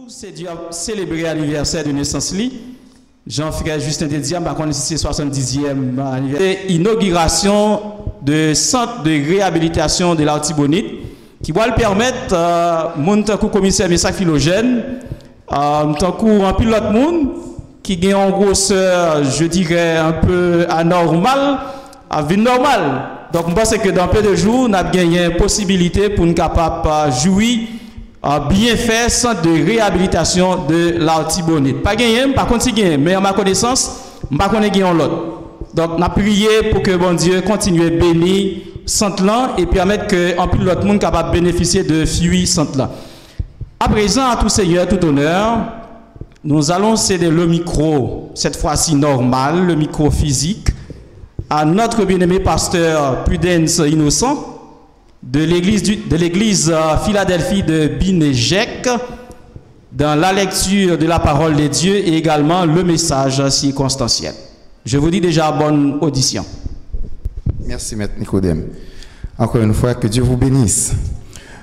c'est Dieu célébrer l'anniversaire de naissance li. Jean-Frère Justin Dediam, par contre, c'est 70e anniversaire. Inauguration de centre de réhabilitation de l'Artibonite qui va le permettre, mon tant que commissaire Messac Philogène, tant qu'un pilote monde qui gagne en grosseur, je dirais, un peu anormal, à vie normale. Donc, je pense que dans peu de jours, on a gagné une possibilité pour nous capable jouir bien fait centre de réhabilitation de l'Artibonite. Pas gagné, pas continuer, mais à ma connaissance, je ne sais pas gagner l'autre. Donc, on a prié pour que bon Dieu continue à bénir centre là et permettre que en plus l'autre monde capable de bénéficier de fuir centre là. À présent, à tout Seigneur, tout honneur, nous allons céder le micro, cette fois-ci normal, le micro physique, à notre bien-aimé pasteur Prudence Innocent de l'église Philadelphie de Binejek, dans la lecture de la parole de Dieu et également le message circonstanciel. Je vous dis déjà bonne audition. Merci, Maître Nicodème. Encore une fois, que Dieu vous bénisse.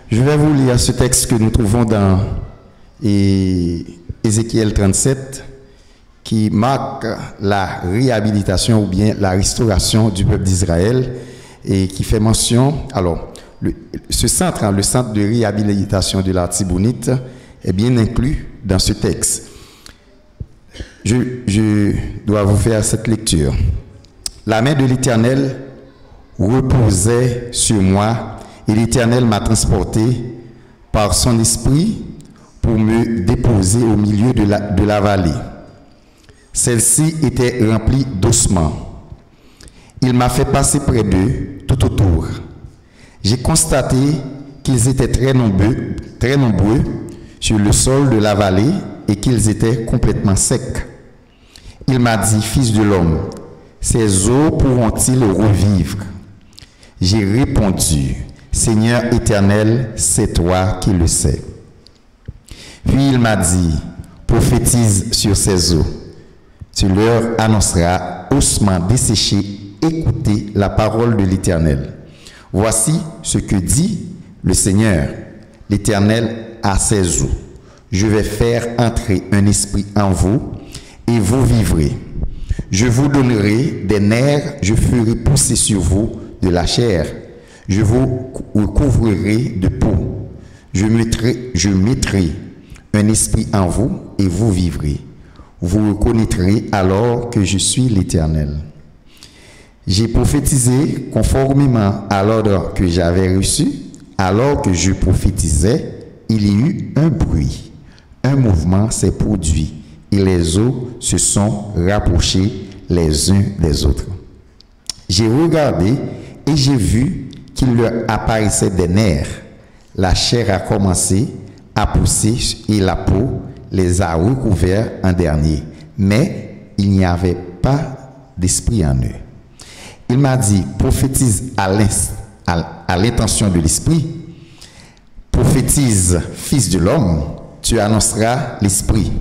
Je vais vous lire ce texte que nous trouvons dans Ézéchiel 37, qui marque la réhabilitation ou bien la restauration du peuple d'Israël et qui fait mention, alors, ce centre, le centre de réhabilitation de l'Artibonite, est bien inclus dans ce texte. Je dois vous faire cette lecture. La main de l'Éternel reposait sur moi et l'Éternel m'a transporté par son esprit pour me déposer au milieu de la vallée. Celle-ci était remplie d'ossements. Il m'a fait passer près d'eux tout autour. J'ai constaté qu'ils étaient très nombreux sur le sol de la vallée et qu'ils étaient complètement secs. Il m'a dit, fils de l'homme, ces eaux pourront-ils revivre? J'ai répondu, Seigneur éternel, c'est toi qui le sais. Puis il m'a dit, prophétise sur ces eaux. Tu leur annonceras, ossements desséchés, écoutez la parole de l'Éternel. Voici ce que dit le Seigneur, l'Éternel à ses eaux. Je vais faire entrer un esprit en vous et vous vivrez. Je vous donnerai des nerfs, je ferai pousser sur vous de la chair. Je vous recouvrirai de peau. Je mettrai un esprit en vous et vous vivrez. Vous reconnaîtrez alors que je suis l'Éternel. J'ai prophétisé conformément à l'ordre que j'avais reçu. Alors que je prophétisais, il y eut un bruit. Un mouvement s'est produit et les eaux se sont rapprochées les uns des autres. J'ai regardé et j'ai vu qu'il leur apparaissait des nerfs. La chair a commencé à pousser et la peau les a recouverts en dernier. Mais il n'y avait pas d'esprit en eux. Il m'a dit, prophétise à l'intention de l'esprit. Prophétise, fils de l'homme, tu annonceras l'esprit.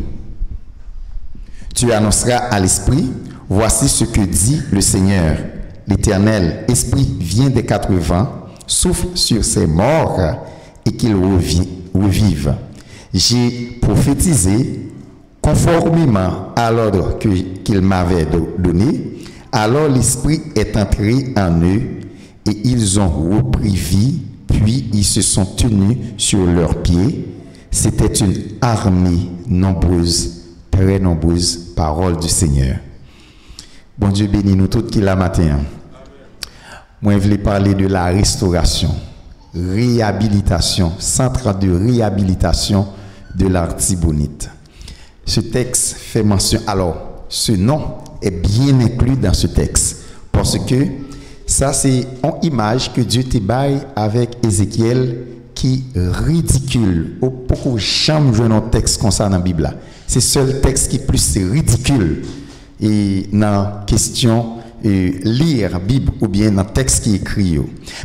Tu annonceras à l'esprit, voici ce que dit le Seigneur. L'Éternel, esprit vient des 4 vents, souffle sur ces morts et qu'ils revivent. J'ai prophétisé conformément à l'ordre qu'il m'avait donné. Alors l'esprit est entré en eux et ils ont repris vie, puis ils se sont tenus sur leurs pieds. C'était une armée nombreuse, très nombreuse, parole du Seigneur. Bon Dieu bénis nous toutes qui la matin. Moi je voulais parler de la restauration, réhabilitation, centre de réhabilitation de l'Artibonite. Ce texte fait mention, alors ce nom est bien inclus dans ce texte parce que ça c'est une image que Dieu te baille avec Ézéchiel qui ridicule au beaucoup jamais je un texte comme ça dans la Bible. C'est seul texte qui est plus ridicule et dans question lire la Bible ou bien dans le texte qui est écrit.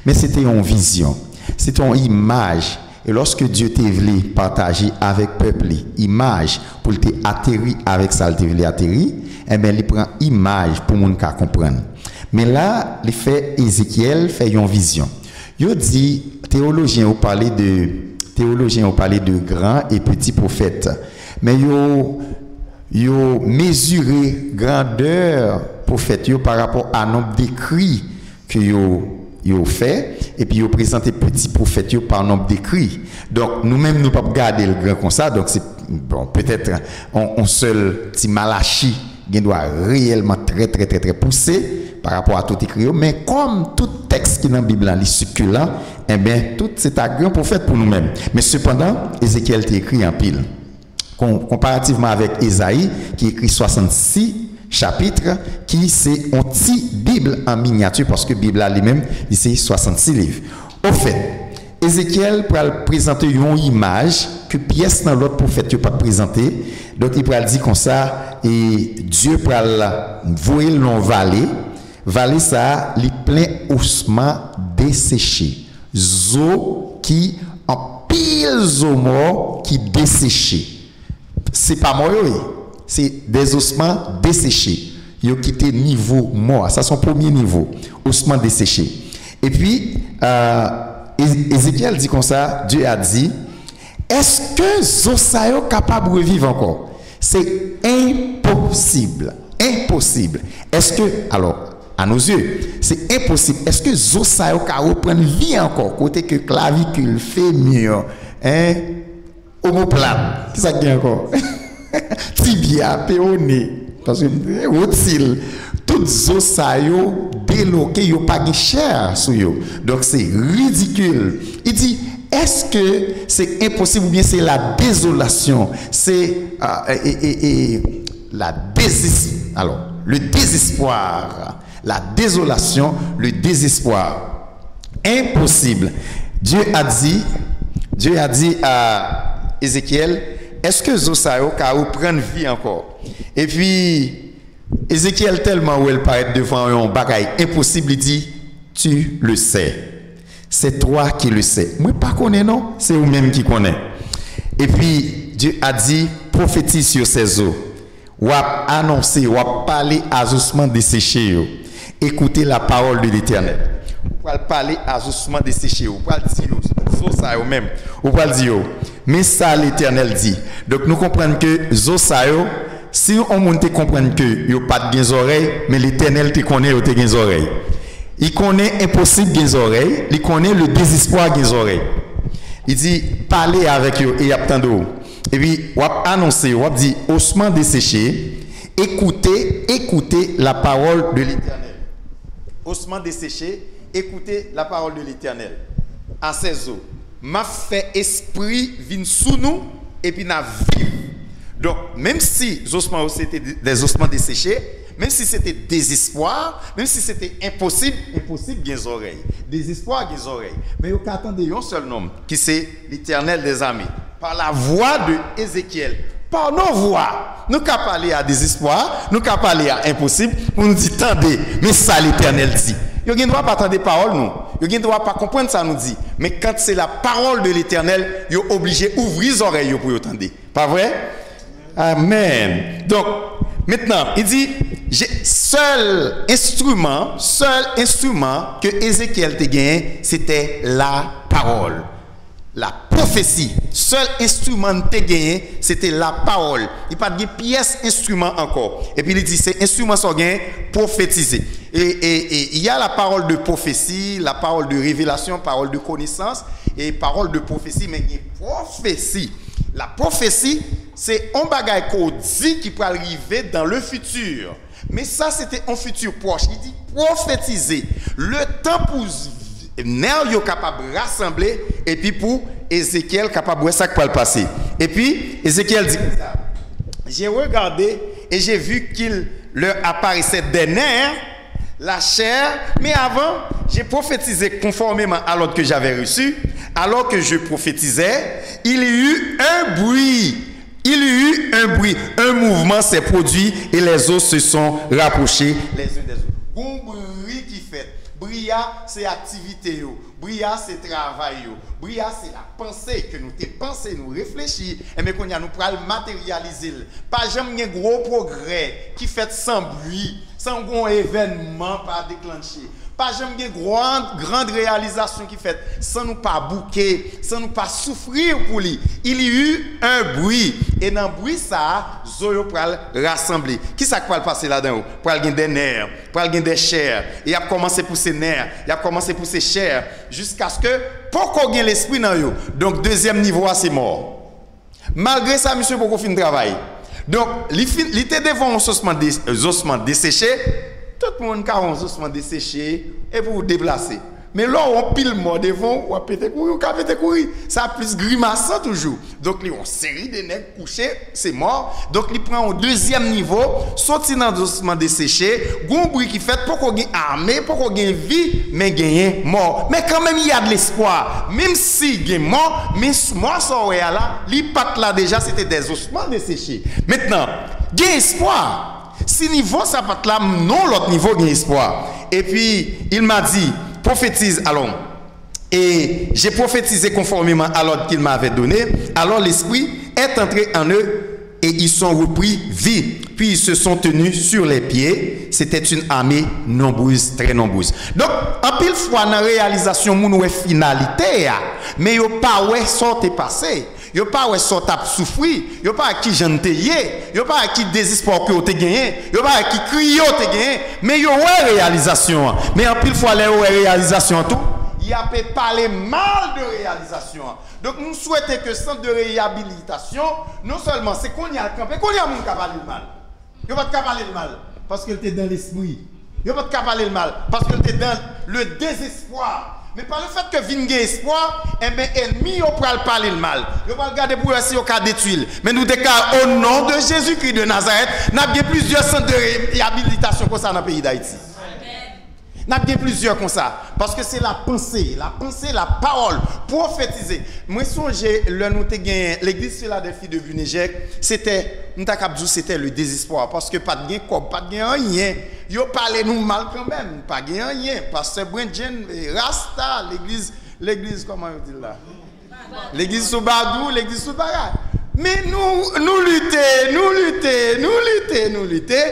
Mais c'était une vision, c'était une image. Et lorsque Dieu t'a voulu partager avec le peuple image pour te atterrir avec ça, il voulu atterrir, eh bien, il prend image pour moun ka comprendre. Mais là, il fait Ézéchiel fait une vision. Il dit, théologien, vous parlez de théologiens ont parlé de grands et petits prophètes. Mais ils ont mesuré grandeur prophète par rapport à nombre d'écrits que ils ont fait, et puis ils ont présenté petit prophète par nombre d'écrits. Donc nous-mêmes, nous ne pouvons pas garder le grand comme ça. Donc c'est bon, peut-être on seul petit Malachi qui doit réellement très poussé par rapport à tout écrit, mais comme tout texte qui est dans la Bible est succulent, eh bien, tout c'est un grand prophète pour nous-mêmes. Mais cependant, Ézéchiel est écrit en pile. Comparativement avec Ésaïe, qui écrit 66 chapitres, qui c'est une petite Bible en miniature, parce que la Bible lui-même, c'est 66 livres. Au fait, Ézéchiel pourra présenter une image que pièce dans l'autre prophète ne peut pas présenter. Donc, il pourra dire comme ça, et Dieu pourra vouer l'en vallée. Vallée, ça, les plein ossements desséchés. Zo qui, en pile zo mort qui desséchés. C'est pas mort, c'est des ossements desséchés. Ils ont quitté niveau mort. Ça, c'est son premier niveau. Ossements desséchés. Et puis, Ézéchiel dit comme ça, Dieu a dit, est-ce que Zosaïo est capable de revivre encore? C'est impossible. Impossible. Est-ce que, alors, à nos yeux, c'est impossible. Est-ce que Zosaïo peut reprendre vie encore? Côté que clavicule, fémur, omoplate, qu'est-ce qu'il y a encore? Tibia, péoné, parce que, utile, tout Zosaïo déloqué, il n'y a pas de chair sur eux. Donc c'est ridicule. Il dit, est-ce que c'est impossible ou bien c'est la désolation? C'est le désespoir. La désolation, le désespoir. Impossible. Dieu a dit à Ézéchiel, est-ce que Zosaïo va reprendre vie encore? Et puis, Ézéchiel, tellement où elle paraît devant un bagaille impossible, il dit, tu le sais. C'est toi qui le sais. Moi, pas connais, non? C'est vous-même qui connais. Et puis, Dieu a dit, prophétise sur ces eaux. Ou annoncer, ou parler à ossements desséchés. Écoutez la parole de l'Éternel. Ou parler à ossements desséchés. Ou dire, ça même. Ou dire, mais ça l'Éternel dit. Donc nous comprenons que Zosaïo, si on monte comprendre que il n'y a pas de oreilles, mais l'Éternel te connaît au des oreilles. Il connaît impossible des oreilles, il connaît le désespoir des oreilles. Il dit parlez avec eux et attendez. Et puis on annoncer, on dit ossements desséchés, écoutez la parole de l'Éternel. Ossements desséchés, écoutez la parole de l'Éternel. À ces eaux, m'a fait esprit vin sous nous et puis n'a vie. Donc, même si les ossements c'était des ossements desséchés, même si c'était désespoir, même si c'était impossible, des oreilles. Désespoir, des oreilles. Mais il y a attendez un seul nom, qui c'est l'Éternel des armées. Par la voix de Ézéchiel. Par nos voix, nous qu'à parler à désespoir, nous qu'à parler à impossible, pour nous dire, attendez, mais ça l'Éternel dit. Vous ne doit pas attendre parole, nous. Vous ne doit pas comprendre ça, nous dit. Mais quand c'est la parole de l'Éternel, vous êtes obligé d'ouvrir les oreilles pour entendre. Pas vrai? Amen. Donc, maintenant, il dit, seul instrument que Ézéchiel te gagné, c'était la parole. La prophétie. Seul instrument te gagné, c'était la parole. Il n'y a pas de pièce instrument encore. Et puis il dit, ces instruments sont gagnés prophétisés. Et il y a la parole de prophétie, la parole de révélation, parole de connaissance et parole de prophétie, mais il y a prophétie. La prophétie, c'est un bagage qu'on dit qui peut arriver dans le futur. Mais ça, c'était un futur proche. Il dit prophétiser. Le temps pour Néo capable de rassembler et puis pour Ézéchiel capable de ça qui peut le passer. Et puis, Ézéchiel dit ça. J'ai regardé et j'ai vu qu'il leur apparaissait des nerfs, la chair, mais avant, j'ai prophétisé conformément à l'ordre que j'avais reçu. Alors que je prophétisais, il y eut un bruit. Un mouvement s'est produit et les os se sont rapprochés les uns des autres. Un bruit qui fait. Bria, c'est activité. Bria, c'est travail. Bria, c'est la pensée que nous te pensé, nous réfléchir. Et mais qu'on y a nous pral matérialiser. Pas jamais un gros progrès qui fait sans bruit, sans gros événement pas déclenché. Pas jamais grande réalisation qui fait sans nous pas bouquer, sans nous pas souffrir pour lui. Il y a eu un bruit et dans le bruit ça Zoyo pral rassembler. Qui ça va passer là-dedans? Pral gagner des nerfs, pral gagner des chairs. Il a commencé pour ses nerfs, il a commencé pour ses chairs jusqu'à ce que pour qu'on gagne l'esprit dans yo. Donc deuxième niveau c'est mort. Malgré ça monsieur beaucoup fin travail. Donc il était devant un ossements desséchés. Tout le monde a un ossement desséché et pour vous déplacer. Mais là, on pile mort devant, on peut courir. Ça a plus grimaçant toujours. Donc, il y a une série de nègres couchés, c'est mort. Donc, il prend au deuxième niveau, sorti dans l'ossement desséché, un bruit qui fait pour qu'on ait armé, pour qu'on ait vie, mais gagner mort. Mais quand même, il y a de l'espoir. Même si il y a mort, mais moi, ça là, les pattes là déjà, c'était des ossements desséchés. Maintenant, il y a espoir. Si niveau ça pas là, non l'autre niveau il y a espoir. Et puis il m'a dit prophétise allons. Et j'ai prophétisé conformément à l'ordre qu'il m'avait donné. Alors l'esprit est entré en eux et ils sont repris vie. Puis ils se sont tenus sur les pieds. C'était une armée nombreuse, très nombreuse. Donc en pile fois dans la réalisation mon finalité, mais yo pas ouais sorte passé. Yo pas ouais sort t'a souffrir, yo pas à qui j'en t'ayé, yo pas à qui désespoir que t'ai gagné, yo pas à qui crier t'ai gagné, mais yo ouais réalisation. Mais en pile fois les ouais réalisation tout, il a peut parler mal de réalisation. Donc nous souhaitons que centre de réhabilitation non seulement c'est qu'on y a campé, qu'on y a moun qui parler le mal. Yo pas parler le mal parce que t'es dans l'esprit. Yo pas parler le mal parce que t'es dans le désespoir. Mais par le fait que vigne espoir, eh bien, ennemi, on peut parler le mal. On va regarder pour essayer au cas des tuiles. Mais nous déclarons au nom de Jésus-Christ de Nazareth, nous avons plusieurs centres de réhabilitation comme ça dans le pays d'Haïti. Nous avons plusieurs comme ça. Parce que c'est la pensée, la parole, prophétiser. Moi, songe, le nous gagné l'église Philadelphie de Bunégec, c'était le désespoir. Parce que pas de gain, pas de gain, rien. Yo parlez nous mal quand même, pas gain, rien. Parce que Brenjen, Rasta, l'église, comment on dit là? L'église Soubadou, l'église Soubara. Mais nous lutter.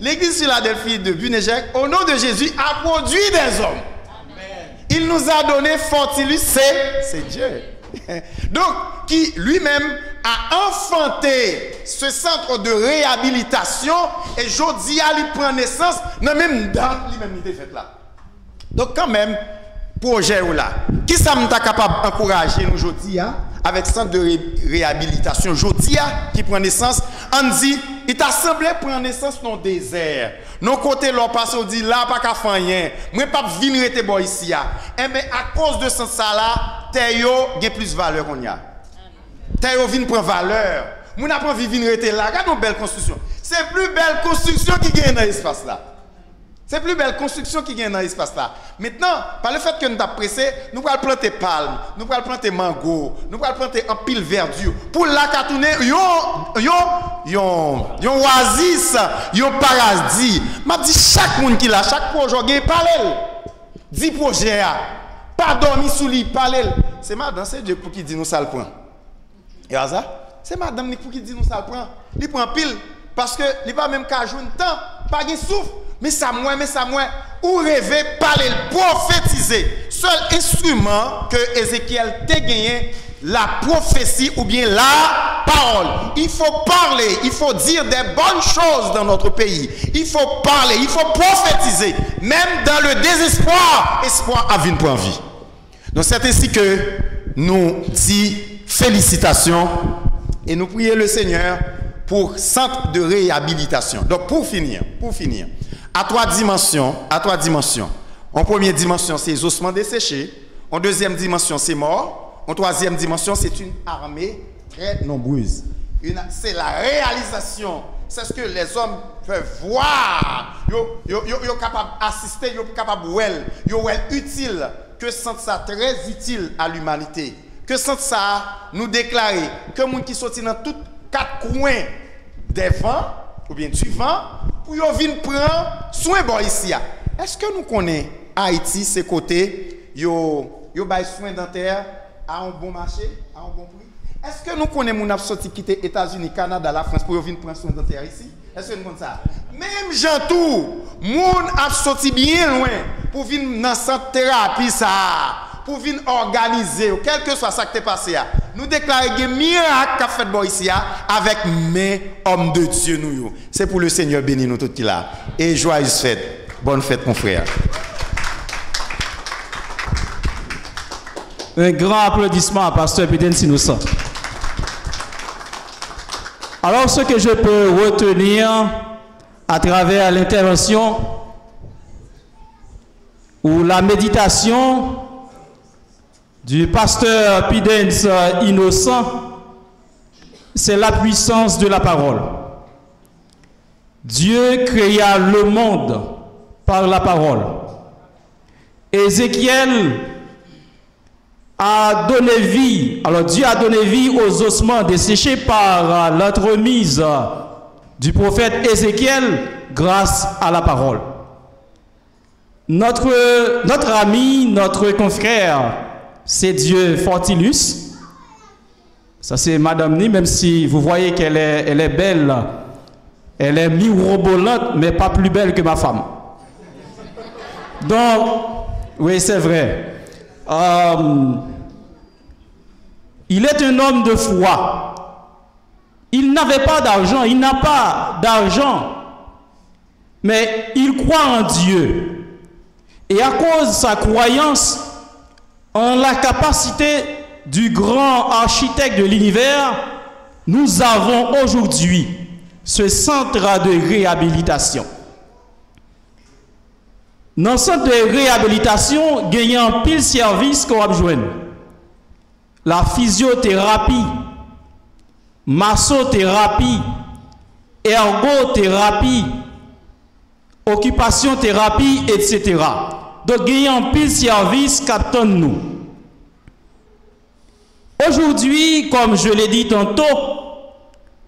L'église Philadelphie de Bunégec, au nom de Jésus, a produit des hommes. Amen. Il nous a donné fortilu, c'est Dieu. Donc, qui lui-même a enfanté ce centre de réhabilitation et Jodia lui prend naissance, dans même dans lui-même il fait là. Donc, quand même, projet ou là, qui ça nous est capable d'encourager nous Jodia avec centre de réhabilitation Jodia qui prend naissance, on dit, il t'a semblé prendre naissance dans le désert. Non côté l'on passe on dit là pas qu'à faire rien. Moi pas venir rester bon ici eh mais à cause de ce ça là, terre yo gain plus valeur qu'on y a. Terre yo vinn prend valeur. Moi n'a pas venir rester là, regarde une belle construction. C'est plus belle construction qui gagne dans l'espace là. C'est plus belle construction qui gagne dans l'espace là. Maintenant, par le fait que nous avons pressé, nous allons planter palme, nous allons planter mango, nous allons planter un pile verdure. Pour la cartonner, yon oasis, yon paradis. M'a dit chaque monde qui l'a, chaque projet gagne parler. 10 projets, pas dormir sous lit, parler. C'est madame, c'est Dieu pour qui dit nous ça le prend. Et ça, c'est madame pour qui dit nous ça le prend. Il prend pile parce que il pas même qu'à jouer temps, pas de souffle. Mais ça moins, ou rêver, parler, prophétiser. Seul instrument que Ézéchiel t'a gagné, la prophétie ou bien la parole. Il faut parler, il faut dire des bonnes choses dans notre pays. Il faut parler, il faut prophétiser. Même dans le désespoir, espoir a vu pour vie. Donc c'est ainsi que nous disons félicitations et nous prions le Seigneur pour centre de réhabilitation. Donc pour finir, à trois dimensions. En première dimension, c'est les ossements desséchés. En deuxième dimension, c'est mort. En troisième dimension, c'est une armée très nombreuse. C'est la réalisation. C'est ce que les hommes peuvent voir. Ils sont capables d'assister, ils sont capables de voir. Ils sont utiles. Que sent ça très utile à l'humanité. Que sent ça nous déclarer que les gens qui sont dans tous quatre coins des vents, ou bien du vent, pour qu'ils viennent prendre soin bon ici. Est-ce que nous connaissons Haïti, ces côtés, yo bail soin dentaire à un bon marché, à un bon prix? Est-ce que nous connaissons mon sorti quitter États-Unis, Canada, la France pour venir prendre soin dentaire ici? Est-ce que nous connaissons ça? Même Jantou, moun a sorti bien loin pour venir dans cette thérapie, ça, pour venir organiser, quel que soit ça qui est passé, nous déclarons que miracle qu'a fait ici avec mes hommes de Dieu. Nous. C'est pour le Seigneur béni nous tous là. Et joyeuse fête. Bonne fête, mon frère. Un grand applaudissement à Pasteur Pudens Innocent. Alors, ce que je peux retenir à travers l'intervention ou la méditation du pasteur Pudens Innocent, c'est la puissance de la parole. Dieu créa le monde par la parole. Ézéchiel a donné vie, alors Dieu a donné vie aux ossements desséchés par l'entremise du prophète Ézéchiel grâce à la parole. Notre ami, notre confrère, c'est Dieu Fortilus. Ça c'est Madame Ni, même si vous voyez qu'elle est belle, elle est mirobolante, mais pas plus belle que ma femme. Donc, oui, c'est vrai. Il est un homme de foi. Il n'avait pas d'argent, il n'a pas d'argent, mais il croit en Dieu. Et à cause de sa croyance en la capacité du grand architecte de l'univers, nous avons aujourd'hui ce centre de réhabilitation. Dans ce centre de réhabilitation, il y a un pile service qu'on va joindre. La physiothérapie, massothérapie, ergothérapie, occupation thérapie, etc. Donc, il y a un pile service qu'attend nous. Aujourd'hui, comme je l'ai dit tantôt,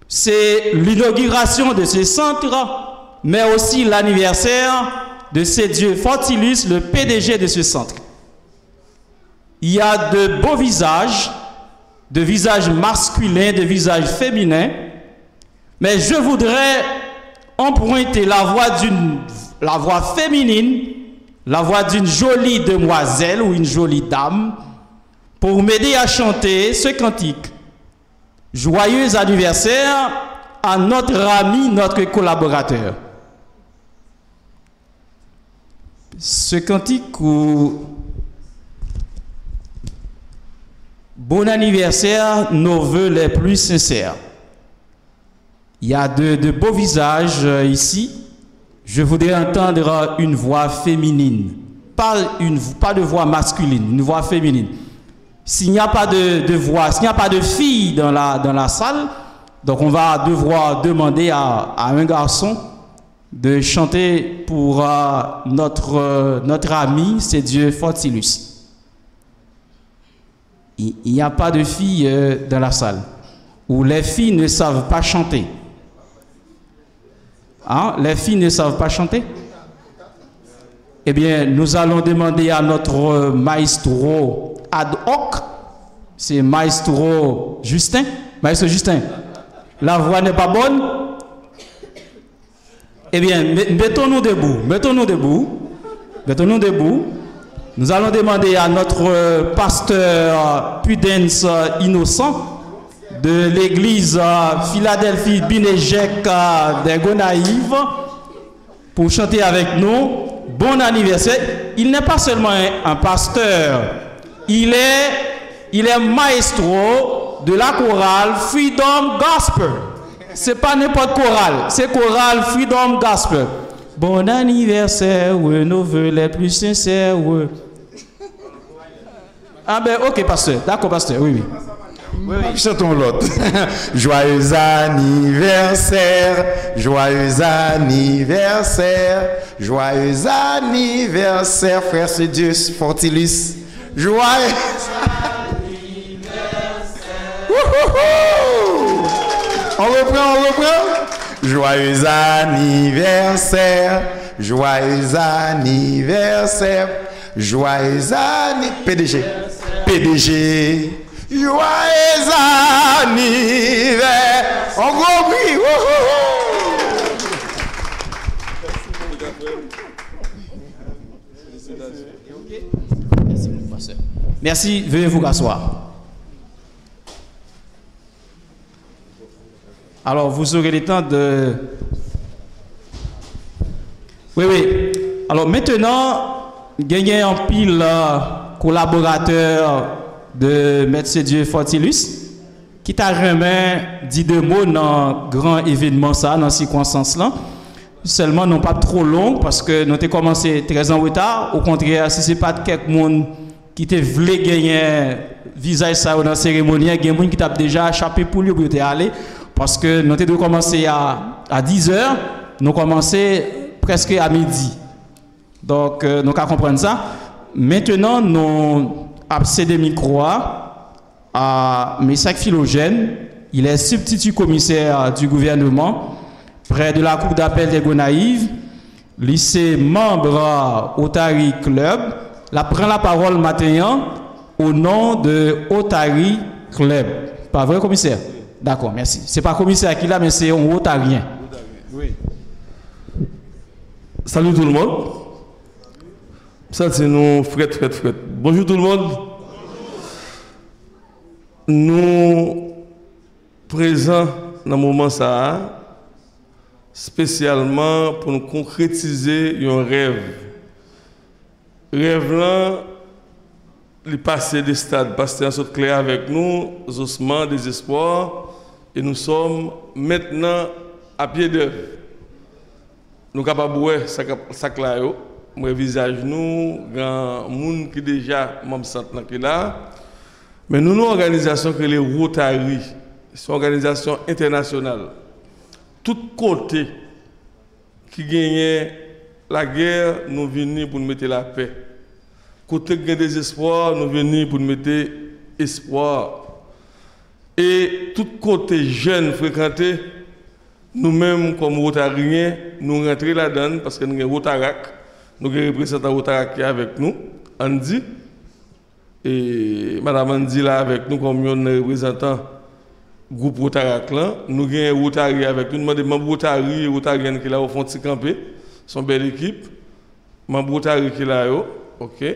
c'est l'inauguration de ce centre, mais aussi l'anniversaire de ce Dieu Fortilus, le PDG de ce centre. Il y a de beaux visages, de visages masculins, de visages féminins, mais je voudrais emprunter la voix féminine, la voix d'une jolie demoiselle ou une jolie dame, pour m'aider à chanter ce cantique. Joyeux anniversaire à notre ami, notre collaborateur. Ce cantique où bon anniversaire, nos voeux les plus sincères. Il y a de beaux visages ici. Je voudrais entendre une voix féminine, pas de voix masculine, une voix féminine. S'il n'y a pas de voix, s'il n'y a pas de fille dans la salle, donc on va devoir demander à un garçon de chanter pour notre ami, c'est Dieu Fortilus. Il n'y a pas de filles dans la salle, où les filles ne savent pas chanter. Hein? Les filles ne savent pas chanter? Eh bien, nous allons demander à notre maestro ad hoc, c'est maestro Justin. Maestro Justin, la voix n'est pas bonne? Eh bien, mettons-nous debout, mettons-nous debout, mettons-nous debout. Nous allons demander à notre pasteur Pudens Innocent de l'église Philadelphie Binejek des Gonaïves pour chanter avec nous. Bon anniversaire. Il n'est pas seulement un pasteur, il est maestro de la chorale Freedom Gospel. C'est pas n'importe chorale, c'est chorale Freedom Gospel. Bon anniversaire, nos vœux les plus sincères. Ah ben ok pasteur, d'accord pasteur, oui. Oui. Chantons l'autre. Joyeux anniversaire, joyeux anniversaire, joyeux anniversaire, frère c'est Dieu Fortilus. Joyeux anniversaire. On reprend. Joyeux anniversaire, joyeux anniversaire, joyeux anniversaire. PDG. Joyeux anniversaire. En gros bruit. Merci, veuillez vous rasseoir. Alors, vous aurez le temps de... Oui. Alors, maintenant, il y a un pile collaborateur de Maître Dieu Fortilus qui t'a remis 2 mots dans le grand événement, ça, dans ces circonstances-là. Seulement, non pas trop long, parce que nous avons commencé 13 ans en retard. Au contraire, si ce n'est pas quelqu'un qui te voulait gagner visage ça dans la cérémonie, il y a des gens qui t'a déjà échappé pour lui pour aller. Parce que nous avons commencé à 10 h, nous avons commencé presque à midi. Donc, nous avons compris ça. Maintenant, nous avons cédé le micro à Messac Philogène. Il est substitut commissaire du gouvernement près de la Cour d'appel des Gonaïves. Lycée membre Otari Club. La prend la parole maintenant au nom de Otari Club. Pas vrai, commissaire? D'accord, merci. Ce n'est pas commissaire qui l'a, mais c'est un Otarien. Oui. Salut tout le monde. Ça, c'est nous, Fred. Bonjour tout le monde. Nous présents dans le moment ça, spécialement pour nous concrétiser un rêve. Rêve là, il passé des stades, pasteur saute clair avec nous, ossements, désespoir, et nous sommes maintenant à pied d'œuvre. Nous sommes capables de voir ça là, moi visage nous, grand monde qui déjà membre centre là, mais nous avons une organisation que les Rotary, c'est une organisation internationale. Tout côté qui gagne la guerre, nous venons pour nous mettre la paix. Côté qui gagne des espoirs, nous venons pour nous mettre espoir. Et tout côté jeune fréquenté, nous-mêmes comme Rotariens, nous rentrons là-dedans parce que nous avons Rotarac, nous avons un représentant Rotarac qui est avec nous, Andy. Et Madame Andy là avec nous comme un représentant groupe Rotarac là. Nous avons un Rotary avec nous, nous demandons membres Rotary et Rotariennes qui là au fond de camper. Son belle équipe. Membre Rotary qui là, ok.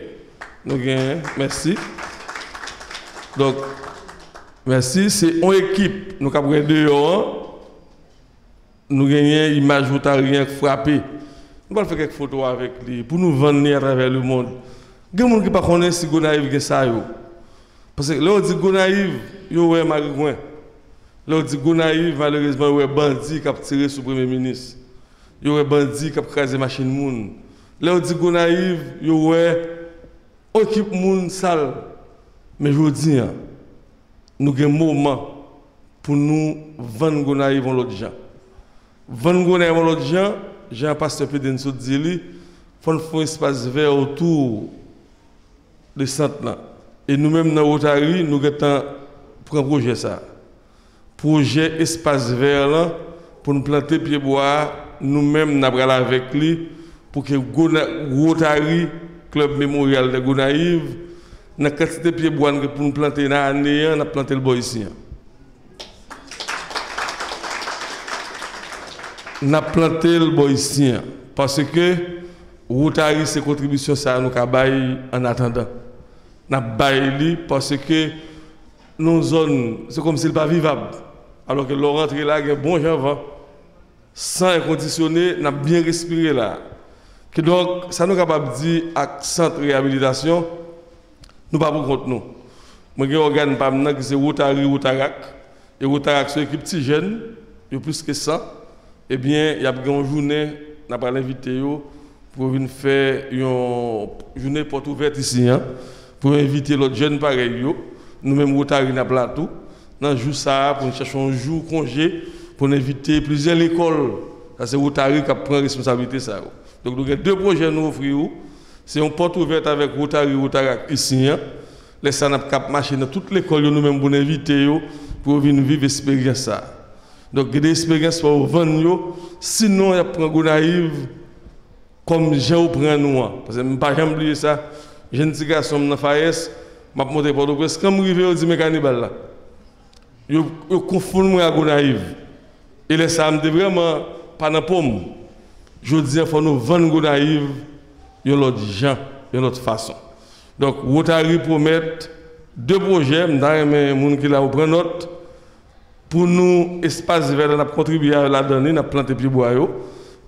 Nous avons, merci. Donc, merci. C'est une équipe. Nous avons 2 ans. Nous avons une image Rotarien frappée. Nous allons faire quelques photos avec lui pour nous vendre à travers le monde. Il y a des gens qui ne connaissent pas si Gonaïve est ça. Parce que là, on dit Gonaïve, il y a un marigoin. Là, on dit Gonaïve, malheureusement, il y a un bandit qui a tiré sur le Premier ministre. Il y a un bandit qui a crasé la machine moun. Là, on dit Gonaïve, il y a un équipe moun sale. Mais je vous dis, nous avons un moment pour nous vendre Gonaïve à l'autre gens. Vendre Gonaïve à l'autre gens, j'ai un pasteur Pédenso dit, il faut faire un espace vert autour de centre là. Et nous-mêmes dans Rotary, nous avons pris un projet ça. Projet espace vert là, pour nous planter pied bois, nous-mêmes nous avons avec lui pour que Rotary Club Mémorial de Gonaïve, dans la quantité de pied bois pour nous planter dans l'année, nous avons planté le bois ici. Nous avons planté le bois ici parce que Rotary, c'est contribution ça nous avons en attendant. Nous avons parce que nos zones, c'est comme s'il n'est pas vivable. Alors que l'on rentre là, il y a un bon vent, sans air conditionné, nous avons bien respiré là. Que donc, ça nous capable de dire à centre de réhabilitation, nous ne pouvons pas contre nous. Moi, j'ai un organe qui c'est Rotary, Rotarac. Et Rotarac, c'est une équipe petit jeune, il y a plus que 100. Eh bien, il y a une journée, nous avons invité pour venir faire une journée porte ouverte ici, pour inviter l'autre jeune pareil. Nous-mêmes, Rotary, nous avons tout. Nous jouons ça pour chercher un jour congé pour inviter plusieurs écoles. C'est Rotary qui prend responsabilité ça. Donc, nous avons 2 projets nous offrir. C'est une porte ouverte avec Rotary, Rotarac ici. Les SANAP cap marcher dans toute l'école, nous-mêmes pour inviter pour venir vivre l'expérience ça. Donc, il y a des expériences pour vendre. Sinon, il y a un Gonaïve comme j'ai prend nous. Parce que je ne peux pas oublier ça. J'ai un petit garçon dans Faes, je vais monter pour le presse. Quand je suis arrivé, je dis mes cannibales là. Je confonds à Gonaïve. Et les SANAP ne vraiment pas dans la pomme. Je dis qu'il faut nous vendre Gonaïve de l'autre gens, de notre façon. Donc, Rotary promet 2 projets, dans les gens qui la prennent note, pour nous, espace vert, nous avons contribué à la donner, nous avons planté pieds bois,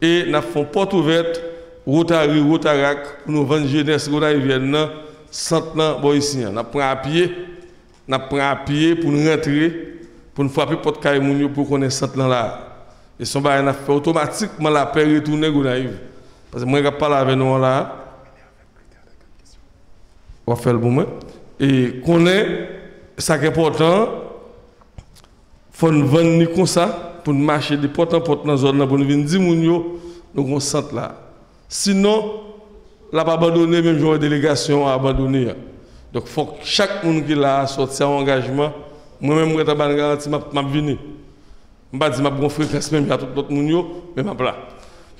et nous avons porte ouverte, Rotary, Rotarac, pour nous vendre jeunesse, Rotary, centenaire, boissien. Nous prenons à pied pour nous rentrer, pour nous frapper porte caille pour qu'on ait centenaire là. Et son bail a fait automatiquement la paix retourner Gonaïve. Parce que moi, je parle avec nous là. On va faire le bon. Et qu'on est, ça qui est important, il faut nous vendre comme ça, pour nous marcher de porte en porte dans la zone, pour nous venir dire nous avons un centre là. Sinon, la pas abandonné, même genre de délégation à abandonner. Donc, il faut que chaque monde qui a sorti en engagement, moi-même, je vais garantir ma venir. Je ne vais pas dire que je vais fréquence même à tout le monde, mais je là.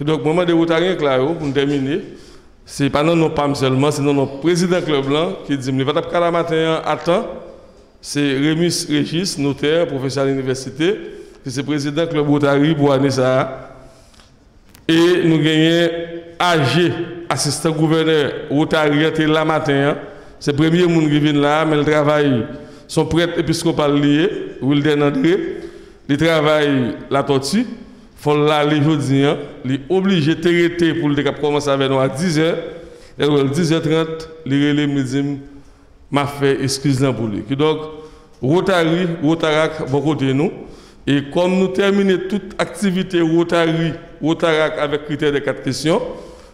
Donc, le moment de Rotary, pour terminer, ce n'est pas non pas seulement, c'est notre président Club Blanc qui dit que le va matin attend. C'est Rémus Régis, notaire, professeur à l'université, qui est président Club Rotary pour l'année ça. Et nous gagnons AG, assistant gouverneur Rotary, là matin. C'est le premier monde qui vient là, mais il travaille, son prêtre épiscopal lié, Wilden André. Il travaille la tortue, il faut l'aller aujourd'hui, il est obligé de t'arrêter pour le commencer avec nous à 10h. Et à 10h30, il me dit, m'a fait excuse pour lui. Donc, Rotary, Rotarac, bon côté nous. Et comme nous terminons toute activité Rotary, Rotarac avec critères de 4 questions,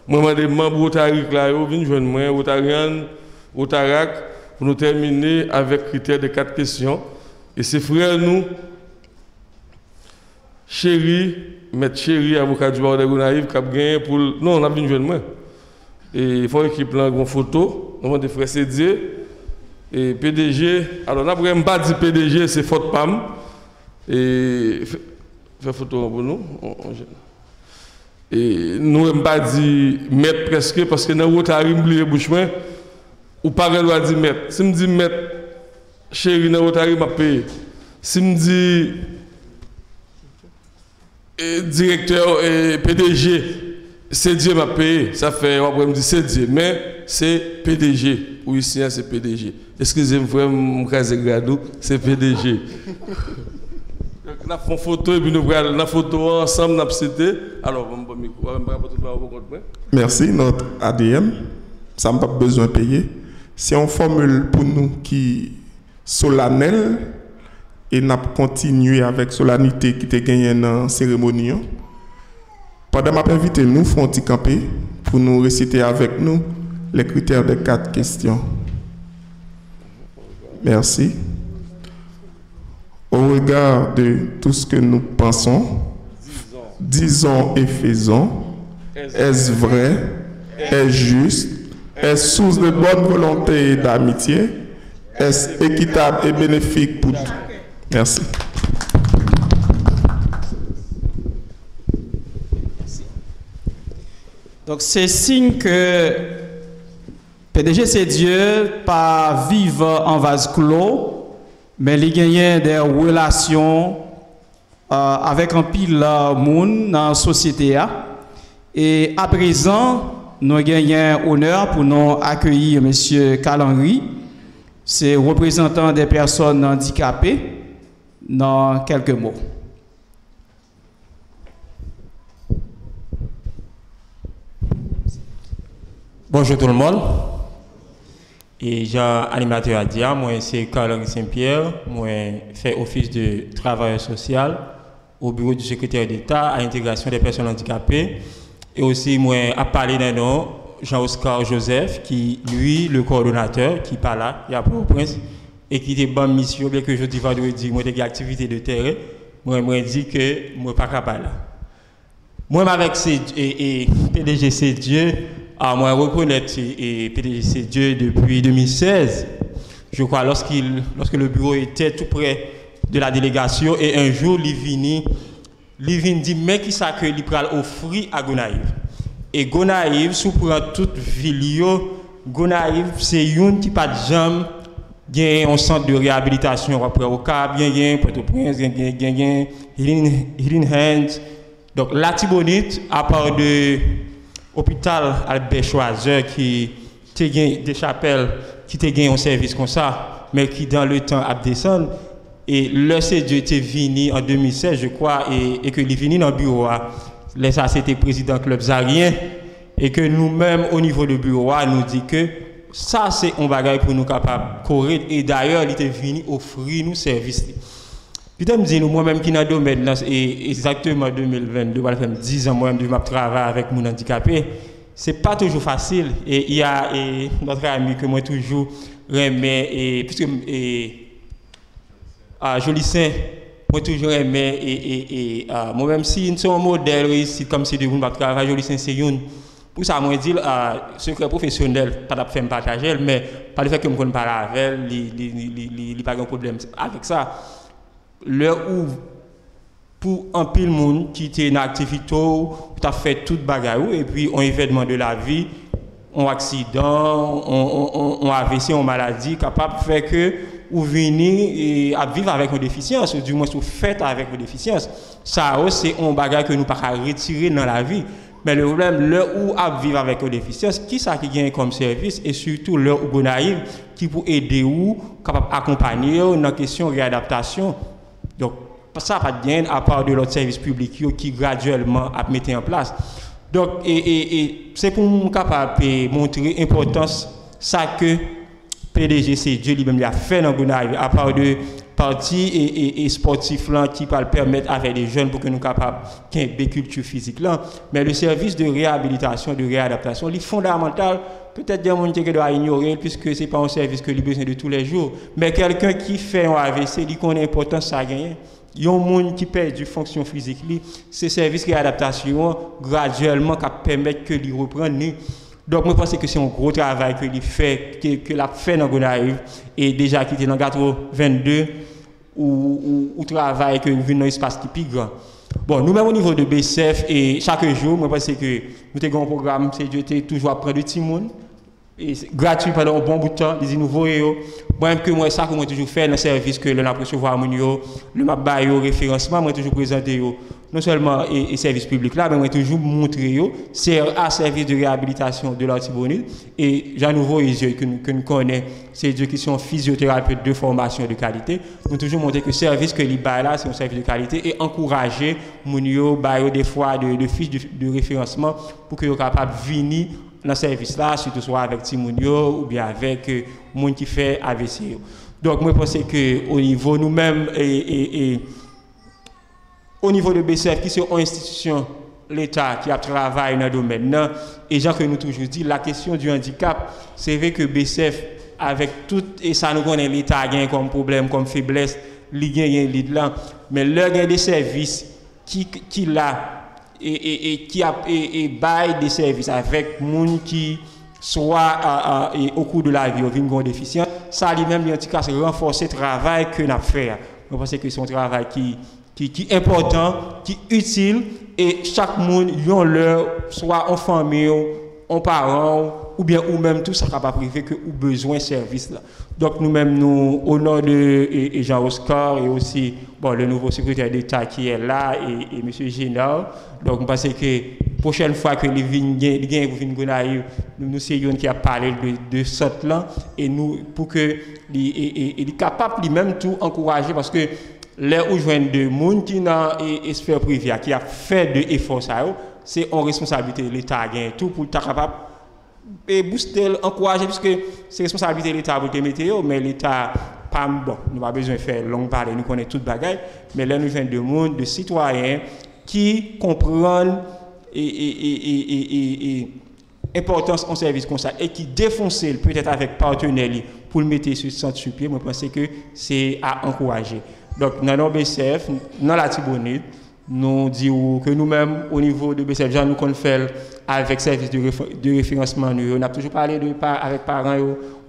moi, je demande membres Rotary, je viens joindre moi, Rotarian, Rotarac, pour nous terminer avec critères de 4 questions. Et ces frères, nous, Chéri, maître Chéri, avocat du barreau de Gonaïve, qui a gagné pour. Non, on a besoin de moi. Et il faut équipe là une photo, on de frère Cédier et PDG. Alors, on n'a pas dit PDG, c'est faute PAM. Et fait photo pour nous. Et nous n'avons pas dit maître presque, parce que dans le Rotary, oublié Bouchemin, ou pas le droit de dire maître. Si je dis maître Chéri, dans le Rotary, je paye. Si je dis directeur et PDG, c'est Dieu m'a payé. Ça fait, on va me dire c'est Dieu, mais c'est PDG. Ou ici, c'est PDG. Excusez-moi, mon cas c'est PDG. Nous avons une photo et puis nous prenons la photo ensemble, nous avons cité. Alors, on va me micro. Merci, notre ADM. Ça n'a pas besoin de payer. C'est une formule pour nous qui solennelle. Et nous avons continué avec solennité qui était gagnée dans la cérémonie. Pendant ma invité, nous faisons un petit campé pour nous réciter avec nous les critères de 4 questions. Merci. Au regard de tout ce que nous pensons, disons et faisons, est-ce vrai, est-ce juste, est-ce source de bonne volonté et d'amitié, est-ce équitable et bénéfique pour tous? Merci. Donc c'est signe que PDG c'est Dieu, pas vivre en vase clos, mais il gagne des relations avec un pile monde dans la société. Et à présent, nous gagnons honneur pour nous accueillir M. Calandry, c'est représentant des personnes handicapées. Dans quelques mots. Bonjour tout le monde. Et j'ai animateur à dire, moi c'est Carl Saint-Pierre, moi fais office de travailleur social au bureau du secrétaire d'État à l'intégration des personnes handicapées. Et aussi moi à parler d'un nom, Jean-Oscar Joseph, qui lui le coordonnateur, qui parle là, il y a Port-au-Prince. Et qui était bonne mission, bien que je dis vendredi, moi des activités de terrain, moi dit que moi pas capable là. Moi avec PDG c'est Dieu, moi reconnaître PDG c'est Dieu depuis 2016. Je crois lorsque le bureau était tout près de la délégation et un jour il vient dit mais qui ça que il pral offrir à Gonaïve. Et Gonaïve sous prend toute ville Gonaïve c'est une qui pas de jambe. Il y a un centre de réhabilitation après au Cap, il y a Port-au-Prince, il y a Healing Hands. Donc la Tibonite, à part de l'hôpital Albert Choiseur qui des chapelles qui te gagnent un service comme ça, mais qui dans le temps a descendu. Et le Dieu était venu en 2016, je crois, et que il est venu dans le bureau. Ça, c'était président club Zarien. Et que nous-mêmes, au niveau du bureau, nous dit que ça, c'est un bagage pour nous capables de courir. Et d'ailleurs, il était venu offrir nous service. Puis, je me dis, moi-même qui dans le domaine, et exactement 2022, je vais 10 ans, moi-même, je travaille avec mon handicapé. C'est pas toujours facile. Et il y a notre ami que moi, toujours remets, et puisque. Joli Saint, moi toujours aimé moi-même si nous sommes un modèle réussi comme si de vous travailler Joli Saint c'est une pour ça moi dire secret professionnel pas de faire partager mais pas le fait que me connais pas avec il pas de problème avec ça l'heure où pour un pile monde qui était une activité tu as fait toute bagarre et puis un événement de la vie un accident on AVC une maladie capable de faire que ou venir à vivre avec une déficience, ou du moins ou fait avec une déficience. Ça c'est un bagage que nous ne pouvons pas retirer dans la vie. Mais le problème, là où à vivre avec une déficience, qui ça qui gagne comme service, et surtout là où on arrive, qui peut aider ou capable d'accompagner dans la question de réadaptation. Donc, ça pas de gain à part de l'autre service public qui graduellement a mis en place. Donc, c'est pour nous capable de montrer l'importance ça que PDG, c'est Dieu lui-même a fait dans Gonaïve, à part de partis et sportifs là, qui peuvent permettre avec des jeunes pour que nous soyons capables de culture physique là. Mais le service de réhabilitation, de réadaptation, il est fondamental. Peut-être des gens qui doivent ignorer puisque ce n'est pas un service que lui besoin de tous les jours. Mais quelqu'un qui fait un AVC, il connaît l'importance ça gagne. Il y a un monde qui perd du fonction physique. Ces services de réadaptation, graduellement, qui permettent que lui reprenne. Donc, je pense que c'est un gros travail que fait l'a fait dans Gonaïve et déjà qui était dans 22 ou travail que vient dans l'espace qui est plus grand. Bon, nous-mêmes au niveau de BCF et chaque jour, je pense que nous avons un programme, c'est toujours à prendre de Timon. Et gratuit pendant un bon bout de temps, les nouveaux moi-même que moi ça que moi toujours fait dans le service que l'on a recevoir le m'a bail au référencement moi toujours présenter non seulement et service public là mais moi toujours montrer c'est un service de réhabilitation de l'Artibonite et Jean Nouveau que nous connaît c'est Dieu qui sont physiothérapeutes de formation de qualité nous toujours montrer que le service que li bail là c'est un service de qualité et encourager mon bail des fois de fiches de référencement pour que soient capable venir dans ce service là, surtout soit avec Timonio ou bien avec les gens qui fait AVC. Donc, moi, je pense qu'au niveau nous-mêmes et au niveau de BCF, qui est une institution, l'État qui a travaillé dans le domaine, et gens que nous toujours dit, la question du handicap, c'est vrai que BCF, avec tout, et ça nous connaît l'État a comme problème, comme faiblesse, il gagne là, mais l'heure gagne des services qui l'a et qui a bail des services avec gens qui soit au cours de la vie ont une grande déficience ça lui-même en tout cas c'est renforcer le travail que nous avons fait. Je pense que c'est un travail qui est important, qui est utile et chaque monde yon leur soit en famille, en parents ou bien ou même tout ça capable privé que ou besoin service là. Donc nous-mêmes nous au nom de Jean Oscar et aussi le nouveau secrétaire d'État qui est là et monsieur Génard. Donc je pense que prochaine fois que les vignes vous venir nous c'est yon qui a parlé de cette là et nous pour que il est capable lui-même tout encourager parce que là où joindre de monde qui dans sphère privée qui a fait de efforts ça c'est en responsabilité de l'État gain tout pour être capable et booster encourager parce que c'est responsabilité de l'État pour te mettre mais l'État pas bon nous pas besoin de faire long parler nous connaît toute bagaille mais là nous joindre de monde de citoyens qui comprennent et importance en service comme ça et qui défoncent peut-être avec partenaires pour le mettre sur centre sur pied moi pense que c'est à encourager. Donc dans nos BCF dans la Tibonite nous disons que nous-mêmes au niveau de BCF nous qu'on fait avec service de référencement on a toujours parlé avec parents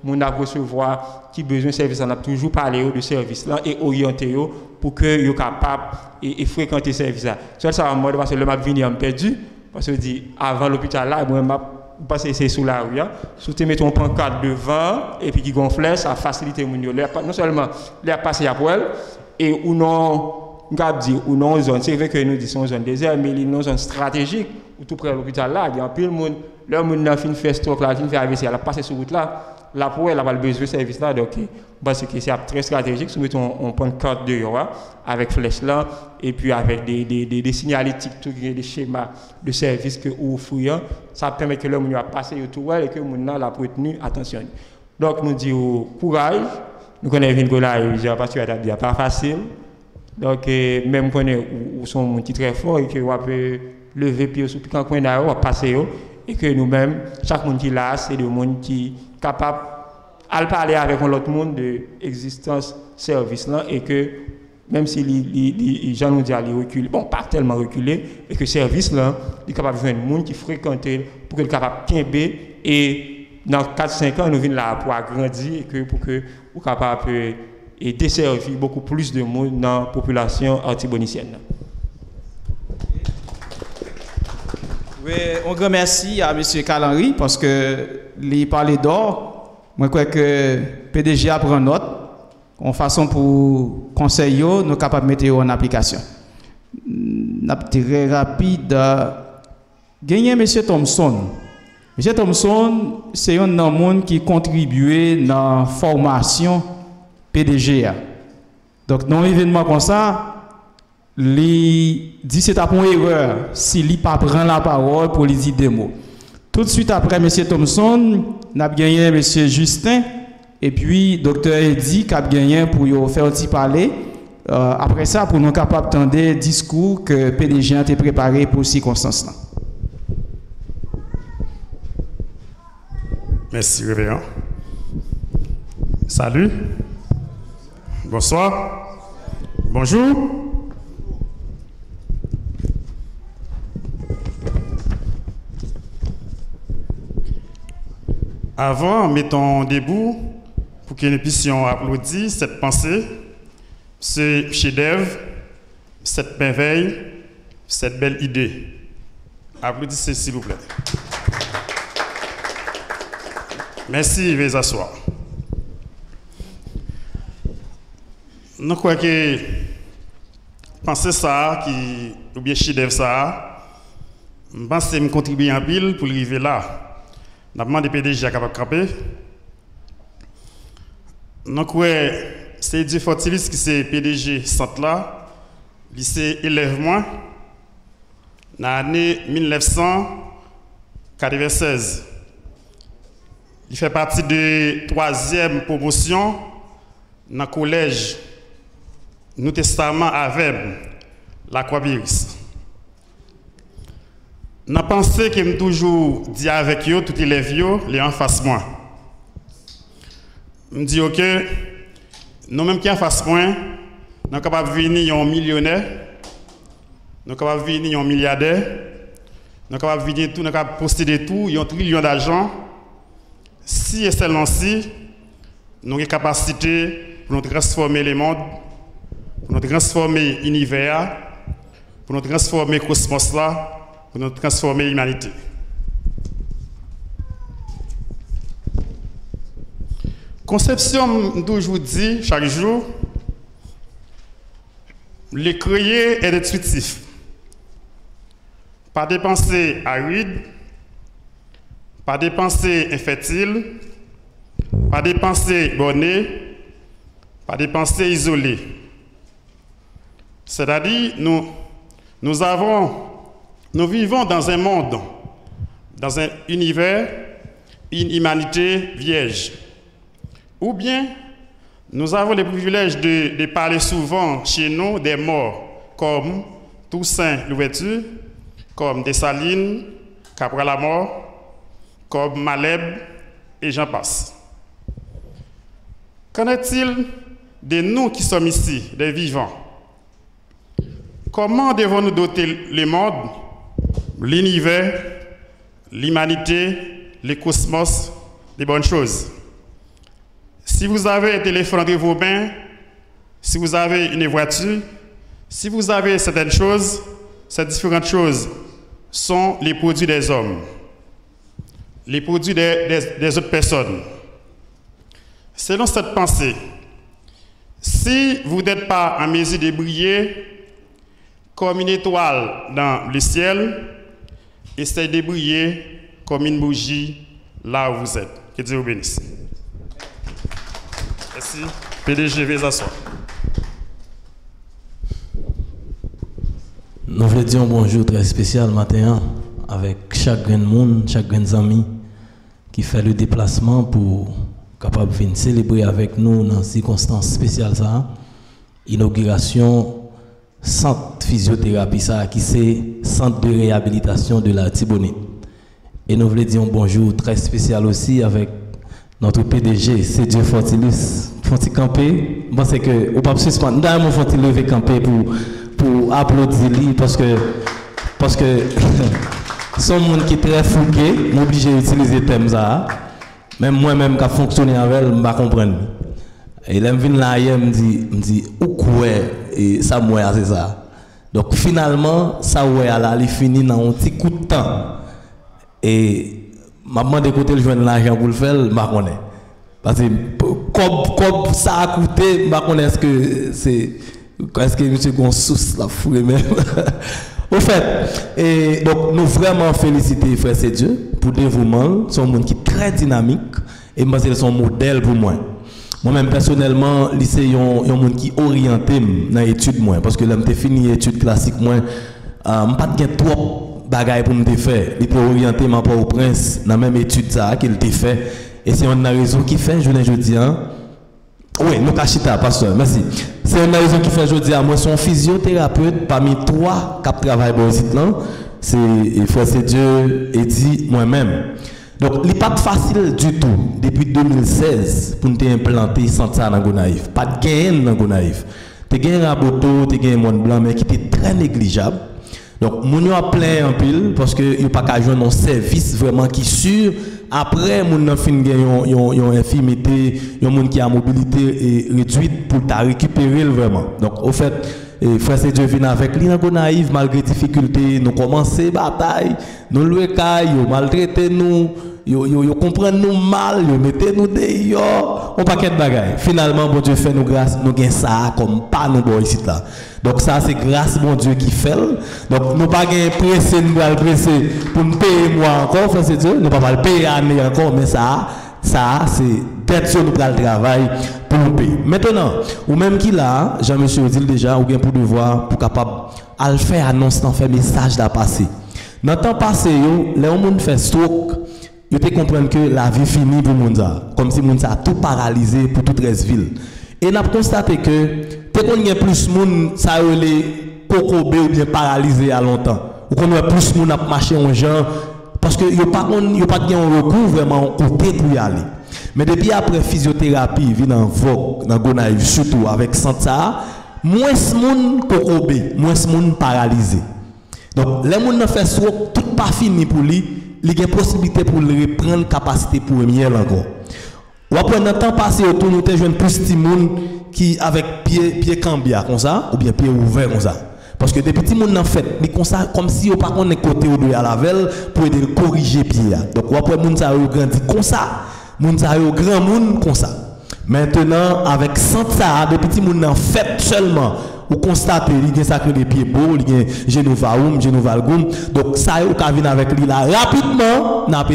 on a recevoir qui besoin de service on a toujours parlé de service là et orienter pour que yo capable et fréquenter service là seul ça moi parce que le m'a venir perdu parce que dit avant l'hôpital là moi m'a passer c'est sous la rue sous te mettons pancarte devant et puis qui gonflait ça facilite mon non seulement les passer à poil et ou non nous avons dit, ou non, c'est vrai que nous disons zone désert, mais il y a une zone stratégique, où tout près de l'hôpital là, il y a un peu de monde, le monde a fait stock là, il fait AVC, elle a passé sur route là, la pour elle a besoin de ce service là, donc parce que c'est très stratégique, si on prend une carte de Yoa, avec flèche là, et puis avec des signalétiques, des schémas de service que vous offrez, ça permet que le monde a passé tout et que le monde a retenu attention. Donc nous disons courage, nous connaissons que là, parce que c'est pas facile. Donc, même quand on sont très forts et que on peut lever pied sur quand on a passer et que nous-mêmes, chaque monde qui est là, c'est des monde qui est capable de parler avec l'autre monde de l'existence service là et que même si les gens nous disent aller reculer, bon, pas tellement reculer, et que service là, il est capable de jouer un monde qui fréquente pour qu'il soit capable de quimber et dans 4-5 ans, nous venons là pour agrandir et que pour que nous soyons capables de desservir beaucoup plus de monde dans la population artibonicienne. Oui, on remercie à M. Calanry parce que les parler d'or, moi je crois que PDG a pris note en façon pour conseiller, nous sommes capables de mettre en application. Très rapide, gagner M. Thompson. M. Thompson, c'est un monde qui contribue dans la formation PDG. Donc, dans un événement comme ça, il dit que c'est une erreur s'il ne prend pas la parole pour lui dire des mots. Tout de suite après M. Thompson, nous avons gagné M. Justin et puis Dr. Eddy qui a gagné pour faire un petit parler. Après ça, pour nous capables d'entendre des discours que PDG a préparé pour ces circonstances-là. Merci, Réveillon. Salut. Bonsoir. Bonjour. Avant, mettons debout pour que nous puissions applaudir cette pensée, ce chef-d'œuvre, cette merveille, cette belle idée. Applaudissez, s'il vous plaît. Merci, veuillez asseoir. Nous croyons que penser ça, ou bien chef-d'œuvre ça, je pense que je contribue en pile pour arriver là. Nous avons demandé PDG à capable de camper. Nous croyons que c'est du Fortilis qui c'est PDG centre là, lycée élève moi, dans l'année 1996. Il fait partie de 3e promotion dans le collège Nous Testament avec la Croix-Biris. Nous pensons que je toujours dit avec eux, tous les élèves, les en face moi. Je dis que nous-mêmes qui en face moi, nous sommes capables de venir un millionnaire, nous sommes capables de venir un milliardaire, nous sommes capables de venir tout, nous sommes capables de posséder tout, un trillion d'argent. Si et seulement si, nous avons la capacité pour nous transformer le monde, pour nous transformer l'univers, pour nous transformer le cosmos là, pour nous transformer l'humanité. Conception, je vous dis chaque jour, le créer est intuitif. Pas des pensées arides, pas des pensées infertiles, pas des pensées bornées, pas des pensées isolées. C'est-à-dire, nous vivons dans un monde, dans un univers, une humanité vierge. Ou bien, nous avons le privilège de parler souvent chez nous des morts, comme Toussaint Louverture, comme Dessalines, Cabral la mort, comme Maleb, et j'en passe. Qu'en est-il de nous qui sommes ici, des vivants? Comment devons-nous doter le monde, l'univers, l'humanité, le cosmos des bonnes choses? Si vous avez un téléphone entre vos mains, si vous avez une voiture, si vous avez certaines choses, ces différentes choses sont les produits des hommes, les produits des autres personnes. Selon cette pensée, si vous n'êtes pas en mesure de briller comme une étoile dans le ciel, essayez de briller comme une bougie là où vous êtes. Que Dieu vous bénisse. Merci. PDG, veuillez asseoir. Nous voulons dire un bonjour très spécial matin avec chaque grand monde, chaque grand ami qui fait le déplacement pour capable venir célébrer avec nous dans ces circonstances spéciales ça. Inauguration centre physiothérapie ça qui c'est centre de réhabilitation de la Tibonite. Et nous voulons dire un bonjour très spécial aussi avec notre PDG, c'est Dieu Fortilus. Faut-il camper? Bon, c'est que, ou pas suspendre. D'ailleurs, faut-il lever camper pour applaudir lui parce que son monde qui est très fougué, m'oblige d'utiliser thème ça. Même moi-même qui a fonctionné avec elle, je ne comprends pas. Et là, je viens là, je me dit, où quoi, et ça, moi, c'est ça. Donc, finalement, ça, ouais, là, il finit dans un petit coup de temps. Et, maman, de côté, je joindre l'argent pour le faire, je ne connais pas. Parce que, comme ça a coûté, je ne connais pas est-ce que M. Gonsus l'a fourré même. Au fait, et donc, nous vraiment féliciter Frère C'est Dieu pour le dévouement. C'est un monde qui est très dynamique et c'est son modèle pour moi. Moi-même, personnellement, lycée, il y a un monde qui est orienté dans l'étude, parce que là, je fini l'étude classique, je n'ai pas trop de bagages pour me faire. Il était orienté au prince dans la même étude qu'il a fait. Et c'est une raison qui fait, je dis, oui, nous cachita, pasteur, merci. C'est une raison qui fait, je dis, moi, son physiothérapeute parmi trois qui travaillent dans le site là, c'est Frère C'est Dieu et dit moi-même. Donc, il n'est pas facile du tout, depuis 2016, pour nous implanter centre dans Gonaïve. Pas de gain dans Gonaïve. Tu as gagné un raboto, tu as gagné un monde blanc, mais qui était très négligeable. Donc, nous avons plein en pile, parce qu'il n'y a pas qu'à jouer un service vraiment qui est sûr. Après, nous avons une infirmité, un monde qui a mobilité réduite pour récupérer vraiment. Donc, au fait, Frère C'est Dieu vient avec lui dans Gonaïve, malgré les difficultés, nous commençons la bataille, nous louons caille, maltraitez nous, ils comprennent nous mal, ils mettez nous dehors, on paquet de bagailles. Finalement, bon Dieu fait nous grâce, nous gagnons ça comme pas nous bon ici là. Donc ça c'est grâce bon Dieu qui fait. Donc nous pas gain pressé, nous pas pressé pour nous payer moi encore, Frère C'est Dieu, nous pas le payer année encore, mais ça c'est peut-être sur nous le travail pour nous payer. Maintenant, ou même qui là, Jean-Monsieur dit déjà, ou bien pour devoir, pour capable à le faire annonce, dans faire message d'à passer. Dans le temps passé, les gens fait stroke, ils te comprennent que la vie finit pour les gens, comme si les gens a tout paralysé pour toute reste ville. Et on a constaté que, peut-être qu'il y a plus de monde, ça les cocobé ou bien paralysé à longtemps. Ou qu'on a plus de monde à marcher en gens, parce qu'il n'y a pas de recours vraiment côté pour y aller. Mais depuis après physiothérapie, vient en vogue, dans Gonaïve, surtout avec Santa, moins de monde cocobé, moins de monde paralysé. Donc, les gens qui fait stroke, tout pas fini pour lui, il y a une possibilité pour lui reprendre capacité première encore. Ou après, dans le temps passé, autour nous avons plus de monde qui avec pied cambia comme ça, ou bien pied ouvert comme ça. Parce que des petits monde en fait, mais comme ça, comme si on pas qu'on est côté ou de à la velle pour aider à corriger pied. Donc, ou après, monde ça a grandi comme ça, monde ça a grand monde comme ça. Maintenant, avec ça, des petits monde en fait seulement. Vous constatez, il y a sacré des pieds beaux, il y a Genovaum, Genovalgoum. Donc, ça, vous pouvez venir avec lui là rapidement, n'a pas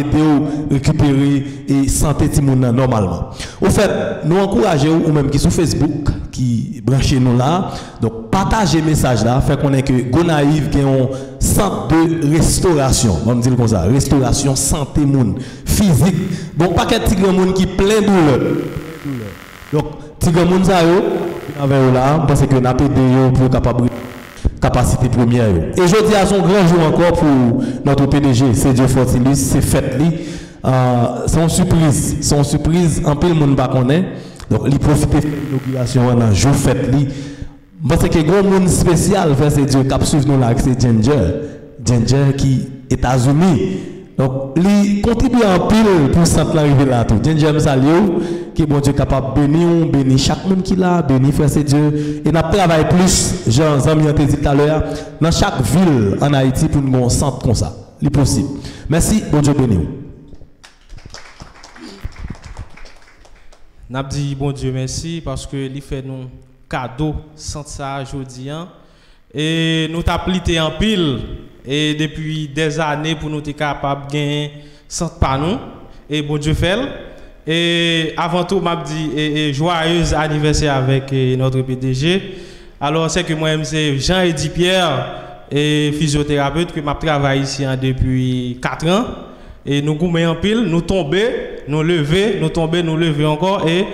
récupérer et santé Timouna normalement. Au fait, nous encourageons, ou même qui sur Facebook, qui branchez nous là, donc partagez le message là, fait qu'on est que Gonaïve qui est un centre de restauration, on va dire comme ça, restauration santé moun, physique. Bon, pas qu'un petit grand monde qui plein de douleur. Donc, petit grand monde ça, avec là, parce que nous avons pour capacité première. Et je dis à son grand jour encore pour notre PDG, c'est Dieu Fortilus, c'est fête li. C'est une surprise, en peu le monde ne connaît. Donc, il profite de l'inauguration dans jour fête li. Parce que grand monde spécial, c'est Dieu qui suivre nous là, c'est Ginger qui est États-Unis. Donc, il contribue en pile pour cette arrivée là tout. Ginger Salio, qui est bon Dieu capable de bénir chaque monde qui l'a, bénir Frère C'est Dieu. Et nous travaillons plus, Jean-Zami a dit tout à l'heure, dans chaque ville en Haïti pour nous centre comme ça. C'est possible. Merci, bon Dieu béni. Nous dit bon Dieu merci parce que il fait nous cadeau sans ça aujourd'hui. et nous t'appliqué en pile et depuis des années pour nous être capable de gagner centre par nous et bon Dieu fait. Et avant tout m'a dit joyeux anniversaire avec notre PDG. Alors c'est que moi c'est Jean-Eddy Pierre et physiothérapeute que m'a travaillé ici depuis 4 ans et nous goumé en pile, nous tomber, nous lever, nous tomber, nous lever encore et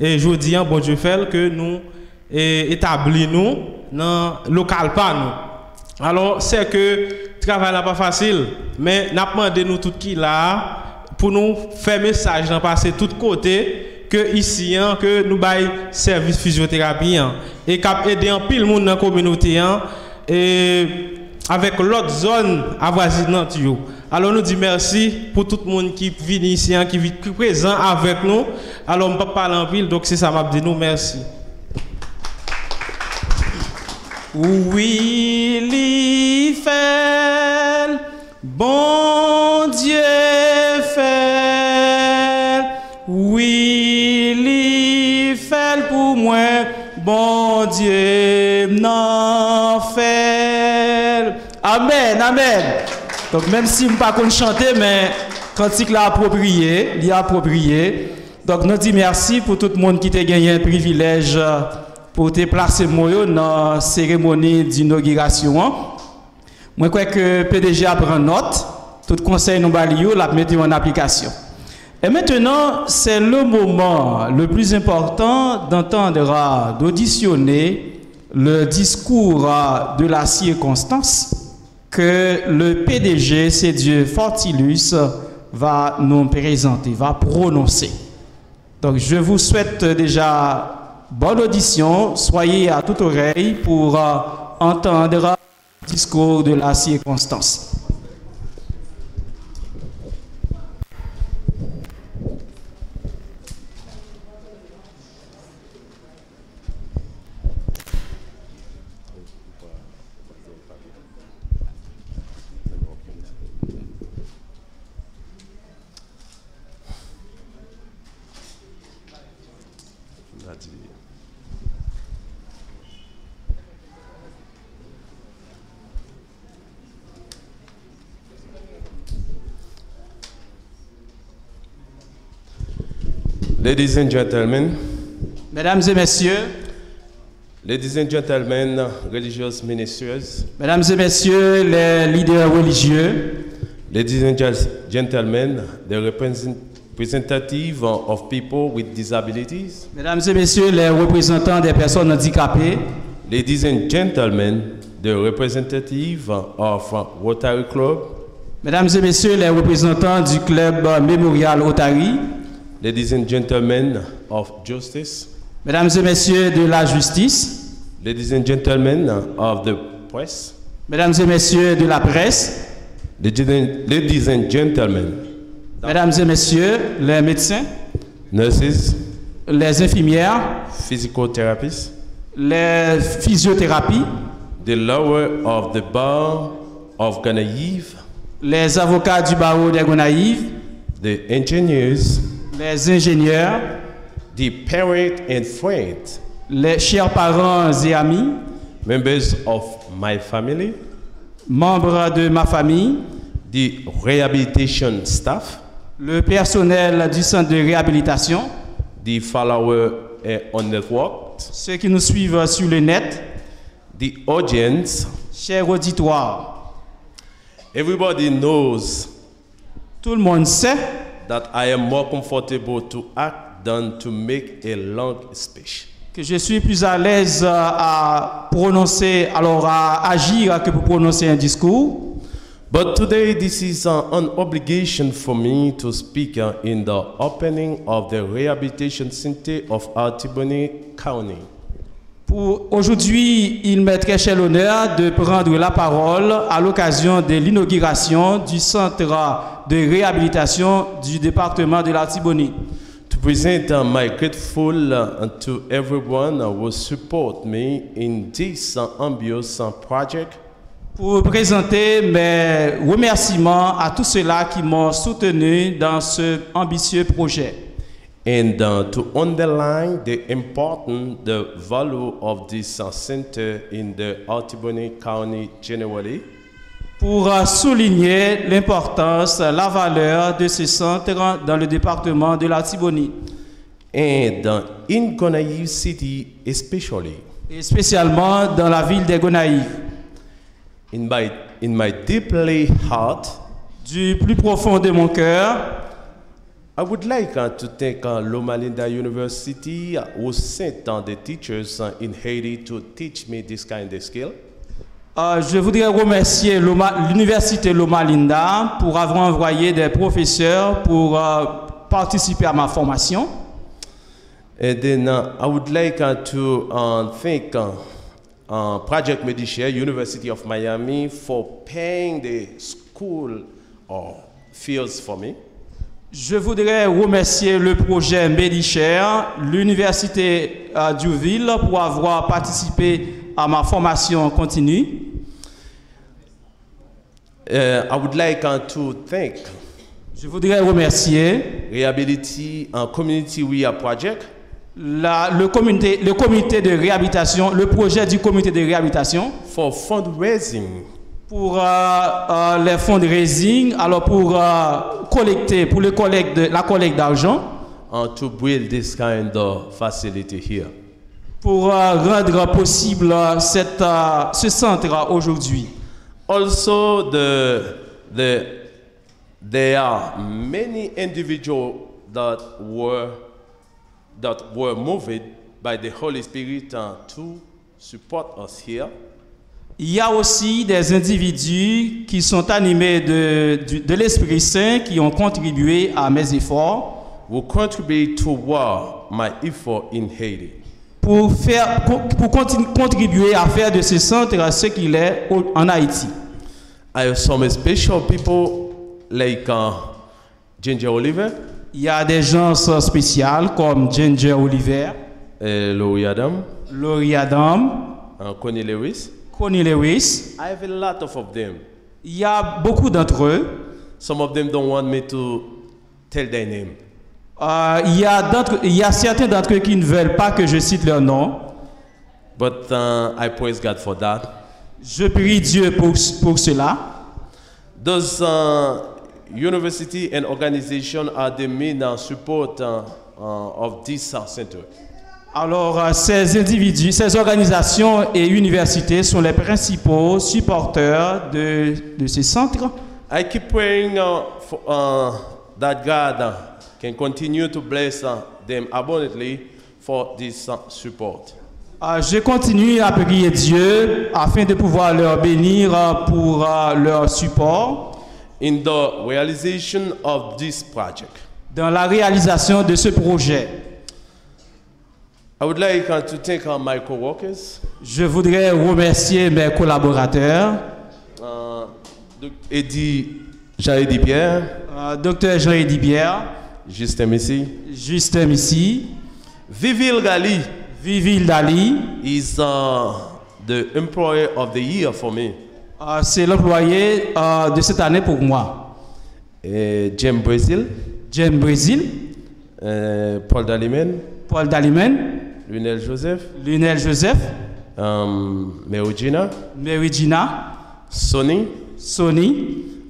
je dis bon Dieu fait que nous établis nous dans local pas nous. Alors c'est que travail là pas facile mais n'a demandé nous tout qui là pour nous faire message dans passer tout côté que ici hein, que nous bail service physiothérapie hein, et cap aider en pile monde dans communauté hein, et avec l'autre zone avoisinante yo. Alors nous dit merci pour tout le monde qui vient ici hein, qui vit présent avec nous. Alors on peut parler en pile donc c'est ça m'a dit nous merci. Oui, il fait bon Dieu fait. Oui, il fait pour moi bon Dieu n'en fait. Amen, amen. Donc même si je ne pas chanter mais cantique là approprié, il est approprié. Donc nous dit merci pour tout le monde qui t'a gagné un privilège pour te placer moi dans la cérémonie d'inauguration. Moi crois que PDG a pris note, tout conseil nous balio la mettre en application. Et maintenant, c'est le moment le plus important d'entendre, d'auditionner le discours de la circonstance que le PDG, c'est Dieu Fortilus, va nous présenter, va prononcer. Donc, je vous souhaite déjà bonne audition, soyez à toute oreille pour entendre le discours de la circonstance. Ladies and gentlemen, mesdames et messieurs, ladies and gentlemen, religious ministers, mesdames et messieurs, les leaders religieux, ladies and gentlemen, the representative of people with disabilities, mesdames et messieurs, les représentants des personnes handicapées, ladies and gentlemen, the representative of Rotary Club, mesdames et messieurs, les représentants du club Mémorial Rotary, ladies and gentlemen of justice, mesdames et messieurs de la justice, ladies and gentlemen of the press, mesdames et messieurs de la presse, ladies and gentlemen, mesdames et messieurs les médecins, nurses, les infirmières, physical therapists, les physiothérapies, the lawyer of the bar of Gonaïves, les avocats du barreau des Gonaïves, the engineers, les ingénieurs, the parents and friends, les chers parents et amis, members of my family, membres de ma famille, the rehabilitation staff, le personnel du centre de réhabilitation, the followers on network, ceux qui nous suivent sur le net, the audience, cher auditoire. Everybody knows tout le monde sait that I am more comfortable to act than to make a long speech. Que je suis plus à l'aise à prononcer, alors à agir que pour prononcer un discours. But today this is an obligation for me to speak in the opening of the Rehabilitation Center of Artibonite County. Aujourd'hui, il m'est très cher l'honneur de prendre la parole à l'occasion de l'inauguration du centre de réhabilitation du département de l'Artibonite. To present my grateful to everyone who support me in this ambitious project. Pour présenter mes remerciements à tous ceux-là qui m'ont soutenu dans ce ambitieux projet. and to underline the importance, the value of this center in the Artibonite County generally. Pour souligner l'importance, la valeur de ce centre dans le département de l'Artibonite. And in Gonaïves City especially. Et spécialement dans la ville de Gonaïves. In my deeply heart, du plus profond de mon cœur, I would like to thank Loma Linda University who sent the teachers in Haiti to teach me this kind of skill. Je voudrais remercier l'université Loma Linda pour avoir envoyé des professeurs pour participer à ma formation. And then I would like to thank Project Medishare, University of Miami, for paying the school fields for me. Je voudrais remercier le projet Medishare, l'université d'Uville, pour avoir participé à ma formation continue. I would like to thank Je voudrais remercier Reliability Community WIA Project. Le comité de réhabilitation, le projet du comité de réhabilitation for fundraising, pour les fundraising, alors pour collecter, pour la collecte d'argent, to build this kind of facility here. Pour rendre possible ce centre aujourd'hui. Also, there are many individuals that were moved by the Holy Spirit to support us here. Il y a aussi des individus qui sont animés de l'Esprit Saint qui ont contribué à mes efforts. Will contribute toward my effort in Haiti. Pour contribuer à faire de ce centre ce qu'il est en Haïti. I have some special people like Ginger Oliver. Il y a des gens spéciaux comme Ginger Oliver, Laurie Adam, Connie Lewis. I have a lot of them. Il y a beaucoup d'entre eux. Some of them don't want me to tell their name. Il y a certains d'entre eux qui ne veulent pas que je cite leur nom. But I praise God for that. Je prie Dieu pour cela. Those university and organization are the main support of this center. Alors, ces individus, ces organisations et universités sont les principaux supporters de ce centre. I keep praying that God can continue to bless them abundantly for this support. Je continue à prier Dieu afin de pouvoir leur bénir pour leur support. In the realization of this project. Dans la réalisation de ce projet. I would like to thank my co-workers. Je voudrais remercier mes collaborateurs. Jean-Eddy Pierre. Dr. Jean-Eddy Pierre. Justin Missy. Vivil Dali is the employee of the year for me. C'est l'employé de cette année pour moi. James Brazil. Paul Dalimen. Lionel Joseph. Mary Gina. Sonny.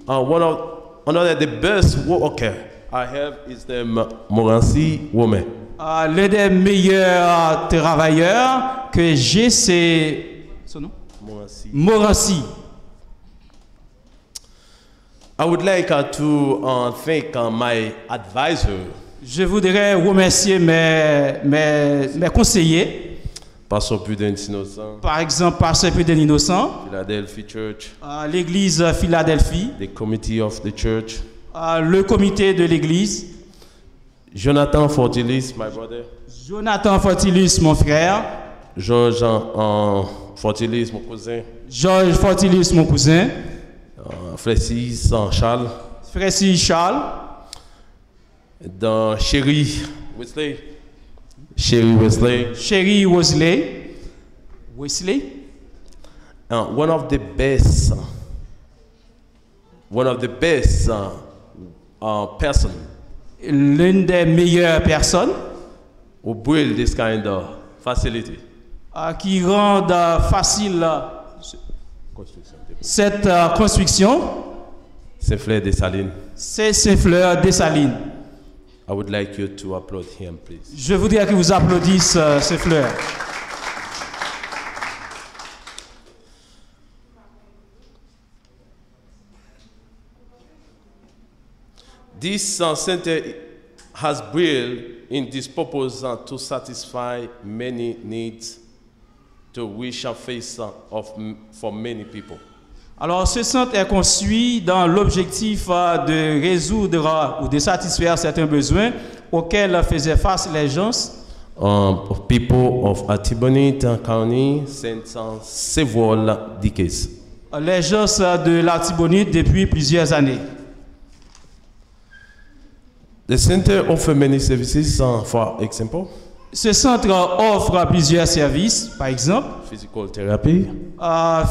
One of the best worker I have is the Morancy woman. L'un des meilleurs travailleurs que j'ai, c'est son nom? Morancy. I would like to thank my advisor. Je voudrais remercier mes conseillers. Pasteur Puden Innocent. Par exemple, Pasteur Puden Innocent. Philadelphia Church. L'église Philadelphie. The committee of the church. Le comité de l'église. Jonathan Fortilis, my brother. Jonathan Fortilis, mon frère. Georges Fortilis, mon cousin. Georges Fortilis, mon cousin. Francis Charles. Dans Chérie Wesley. One of the best person. l'une des meilleures personnes who build this kind of facility. Qui rendent facile cette construction. Saint-Fleur Dessalines. C'est Saint-Fleur Dessalines. I would like you to applaud him, please. Je voudrais que vous applaudissez Saint-Fleur. This center has built in this purpose to satisfy many needs to which are faced for many people. Alors, ce centre est construit dans l'objectif de résoudre ou de satisfaire certains besoins auxquels faisaient face les gens. People of Artibonite County since several decades. Les gens de l'Artibonite depuis plusieurs années. The center offers many services, for example. Ce centre offre plusieurs services, par exemple. Physical therapy.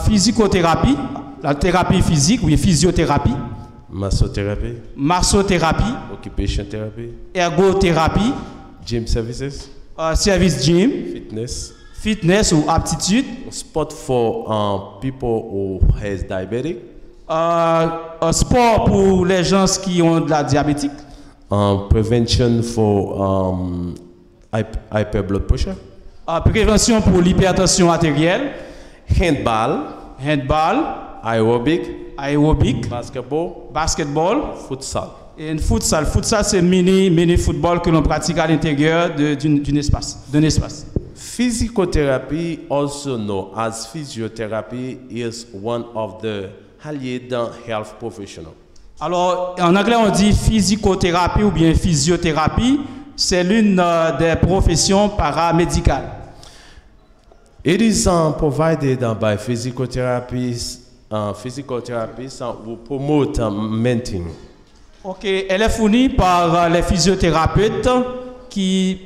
Physicothérapie, la thérapie physique, oui, physiothérapie. Massothérapie. Massothérapie. Occupation therapy. Ergothérapie. Gym services. Service gym. Fitness. Fitness ou aptitude. Sport for people who has diabetic. Sport pour les gens qui ont de la diabétique. Prevention for hyper blood pressure. Prévention pour l'hypertension artérielle. Handball. Handball. Aerobic. Aerobic. Basketball. Basketball. Futsal. Et futsal. Futsal, c'est mini football que l'on pratique à l'intérieur d'un espace. Physiotherapy, also known as physiotherapy, is one of the allied health professionals. Alors, en anglais, on dit physicothérapie ou bien physiothérapie. C'est l'une des professions paramédicales. It is provided by physiotherapists who promote mentoring. Ok, elle est fournie par les physiothérapeutes qui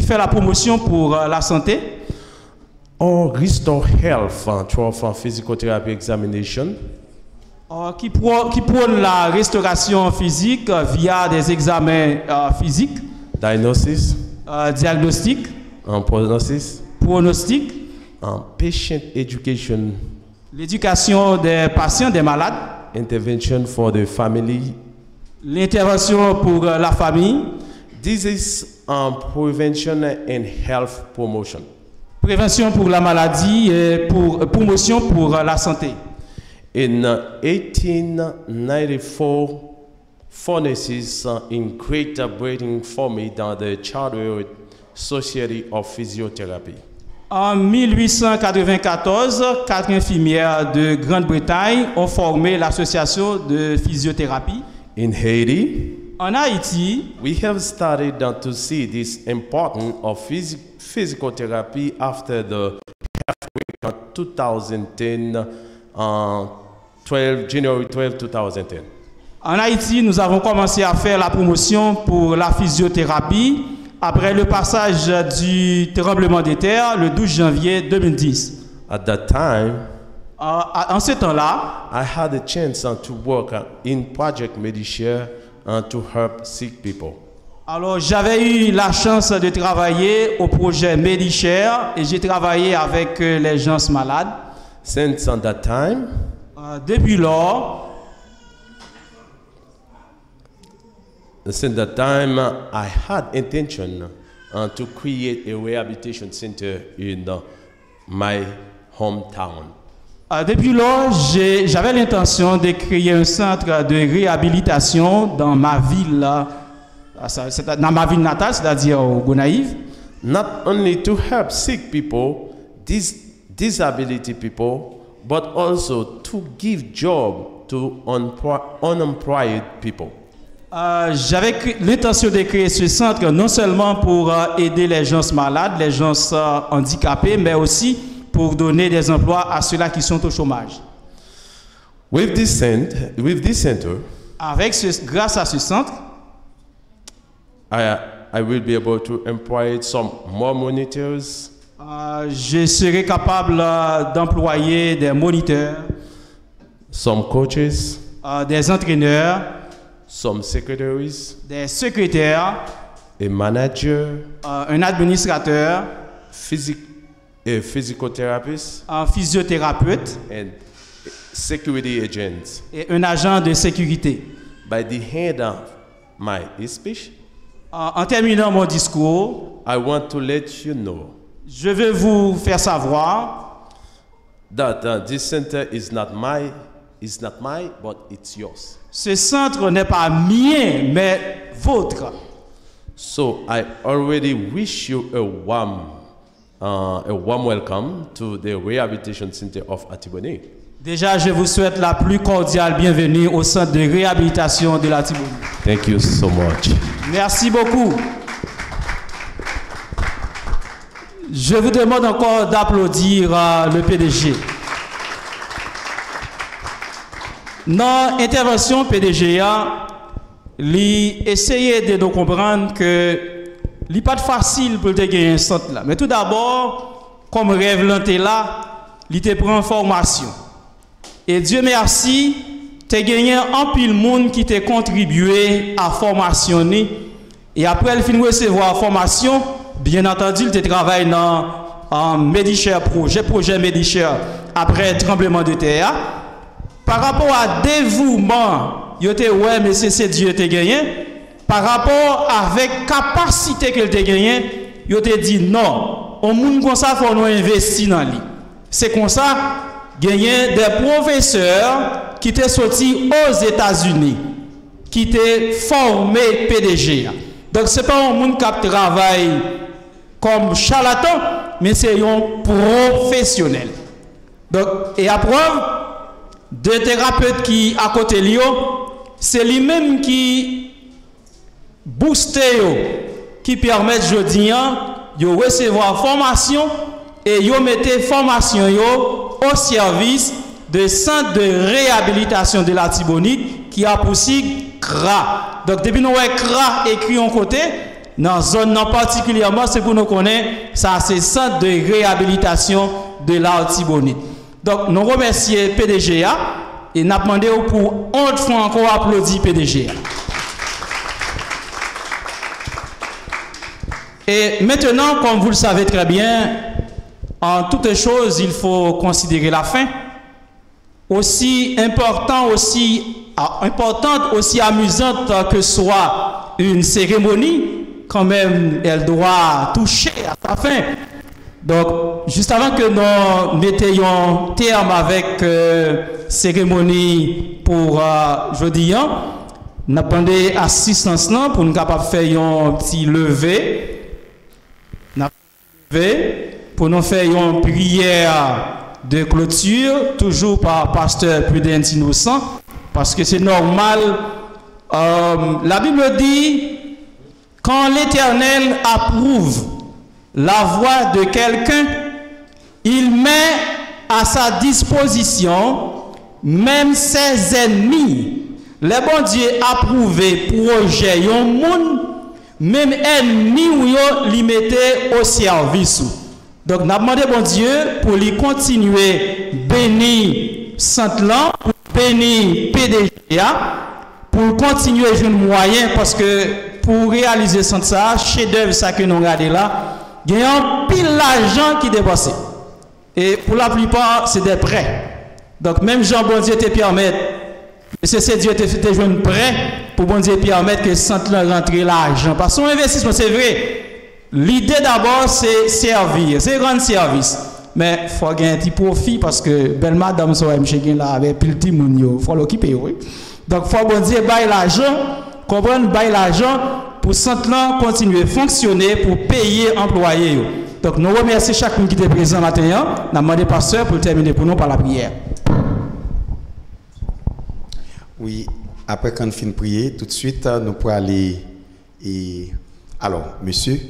fait la promotion pour la santé. Or restore health through physiotherapy examination. Qui prône la restauration physique via des examens physiques. Diagnosis. Diagnostic. Prognosis. Pronostic. Patient education. L'éducation des patients, des malades. Intervention for the family. L'intervention pour la famille. This is prevention and health promotion. Prévention pour la maladie et promotion pour la santé. In 1894, pharmacists in Great Britain formed the Chartered Society of Physiotherapy. En 1894, 4 infirmières de Grande-Bretagne ont formé l'association de physiothérapie. In Haiti, en Haïti, we have started to see this importance of physical therapy after the earthquake in 2010. January 12, 2010. En Haïti, nous avons commencé à faire la promotion pour la physiothérapie après le passage du tremblement de terre le 12 janvier 2010. At that time, en ce temps-là, I had a chance to work in Project Medishare and to help sick people. Alors, j'avais eu la chance de travailler au projet Medishare et j'ai travaillé avec les gens malades. Since that time, depuis lors, since that time, I had intention to create a rehabilitation center in my hometown. Depuis lors, j'avais l'intention de créer un centre de réhabilitation dans ma ville, dans ma ville natale, c'est-à-dire au Gonaïve. Not only to help sick people, disability people, but also to give job to unemployed people. J'avais l'intention de créer ce centre non seulement pour aider les gens malades, les gens handicapés, mais aussi pour donner des emplois à ceux-là qui sont au chômage. With this center, grâce à ce centre, I will be able to employ some more monitors. Je serai capable d'employer des moniteurs, some coaches, des entraîneurs, some secretaries, des secrétaires, a manager, un administrateur, a physiotherapist, un physiothérapeute and security agents. et un agent de sécurité. By the end of my speech, En terminant mon discours, I want to let you know je veux vous faire savoir that this center is not mine, but it's yours. ce centre n'est pas mien, mais vôtre. So I already wish you a warm welcome to the Rehabilitation Center of Atibonite. Déjà, je vous souhaite la plus cordiale bienvenue au centre de réhabilitation de la Tibonite. Thank you so much. Merci beaucoup. Je vous demande encore d'applaudir le PDG. Dans l'intervention PDG, il essayait de nous comprendre que ce n'est pas facile pour te gagner un centre là. Mais tout d'abord, comme rêve l'anté là, il te prend formation. Et Dieu merci, tu as gagné un pile monde qui t'a contribué à formationner. Et après, il finit de recevoir formation. Bien entendu, il travaille dans un Medicare projet Medicare après tremblement de terre. Par rapport à dévouement, il était ouais, mais c'est Dieu qui a gagné. Par rapport avec capacité qu'il a gagné, il a dit non. Au monde comme ça, il faut nous investir dans lui. C'est comme ça, gagner des professeurs qui étaient sortis aux États-Unis, qui étaient formés PDG. Donc, ce n'est pas un monde qui travaille comme charlatan, mais c'est un professionnel. Donc, et à preuve, deux thérapeutes qui à côté de lui, c'est lui-même qui booste, qui permet aujourd'hui de recevoir formation et de mettre formation au service de centre de réhabilitation de la Tibonite qui a pour sigle CRA. Donc, depuis nous avons CRA écrit en côté, dans la zone particulièrement, c'est pour nous connaître, ça c'est centre de réhabilitation de la Tibonite. Donc, nous remercions PDGA et nous demandons pour 11 fois encore applaudir PDGA. Et maintenant, comme vous le savez très bien, en toutes choses, il faut considérer la fin. Aussi importante, aussi amusante que soit une cérémonie, quand même, elle doit toucher à sa fin. Donc, juste avant que nous mettions terme avec cérémonie pour jeudi, nous avons demandé assistance pour nous capables de faire un petit lever. Pour nous faire une prière de clôture, toujours par pasteur Prudence Innocent, parce que c'est normal. La Bible dit, quand l'Éternel approuve la voix de quelqu'un, il met à sa disposition même ses ennemis. Le bon Dieu approuvé projet yon moun, même ennemi ou yon li mette au service. Donc n'a demandé bon Dieu pour lui continuer bénir Saint-Lan, bénir PDGA, pour continuer à jouer moyen parce que pour réaliser ça, chef-d'œuvre ça que nous regardons là, il y a un pile d'argent qui dépasse. Et pour la plupart, c'est des prêts. Donc même Jean bon Dieu te permet, c'est Dieu te fait jouer un prêt pour bon Dieu permettre que Saint-Lan rentre l'argent. Parce que son investissement, c'est vrai. L'idée d'abord, c'est servir, c'est rendre service. Mais il faut gagner un petit profit parce que belle madame soit m'chégin là avec pile petit moun yo, faut l'occuper oui. Donc faut bon Dieu bailler l'argent, comprendre bailler l'argent pour Saint-Lan continuer à fonctionner pour payer employés yo. Donc nous remercions chacun qui était présent maintenant. Nous demandons pasteur pour terminer pour nous par la prière. Oui, après qu'on finit de prier, tout de suite nous pourrons aller alors monsieur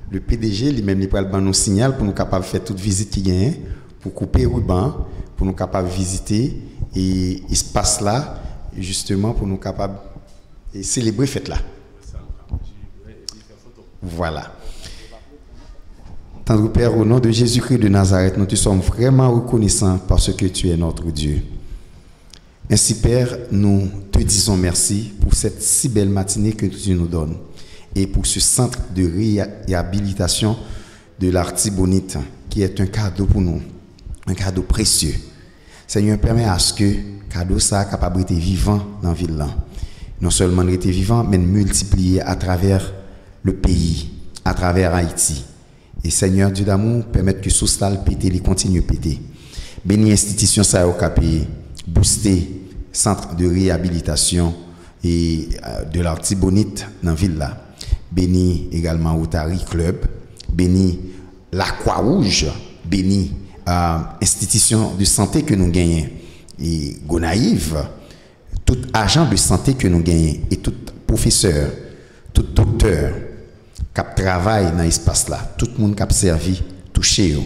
le PDG lui-même il prend nous signal pour nous capable faire toute visite qui gagne pour couper ruban pour nous capable visiter et espace là justement pour nous capable célébrer fête là. Voilà. Tendre Père, au nom de Jésus-Christ de Nazareth, nous te sommes vraiment reconnaissants parce que tu es notre Dieu. Ainsi, Père, nous te disons merci pour cette si belle matinée que tu nous donnes et pour ce centre de réhabilitation de l'Artibonite qui est un cadeau pour nous, un cadeau précieux. Seigneur, permet à ce que cadeau ça capable d'être vivant dans la ville là. Non seulement d'être vivant, mais de multiplier à travers le pays, à travers Haïti. Et Seigneur Dieu d'amour, permettre que sous cela péter, il continue à péter. Bénis l'institution ça au capé, booster centre de réhabilitation et de l'Artibonite dans la ville là. Bénis également Rotary Club, bénis la Croix-Rouge, bénis institution de santé que nous gagnons et Gonaïve, tout agent de santé que nous gagnons et tout professeur, tout docteur qui travaille dans l'espace là, tout le monde qui a servi, touché.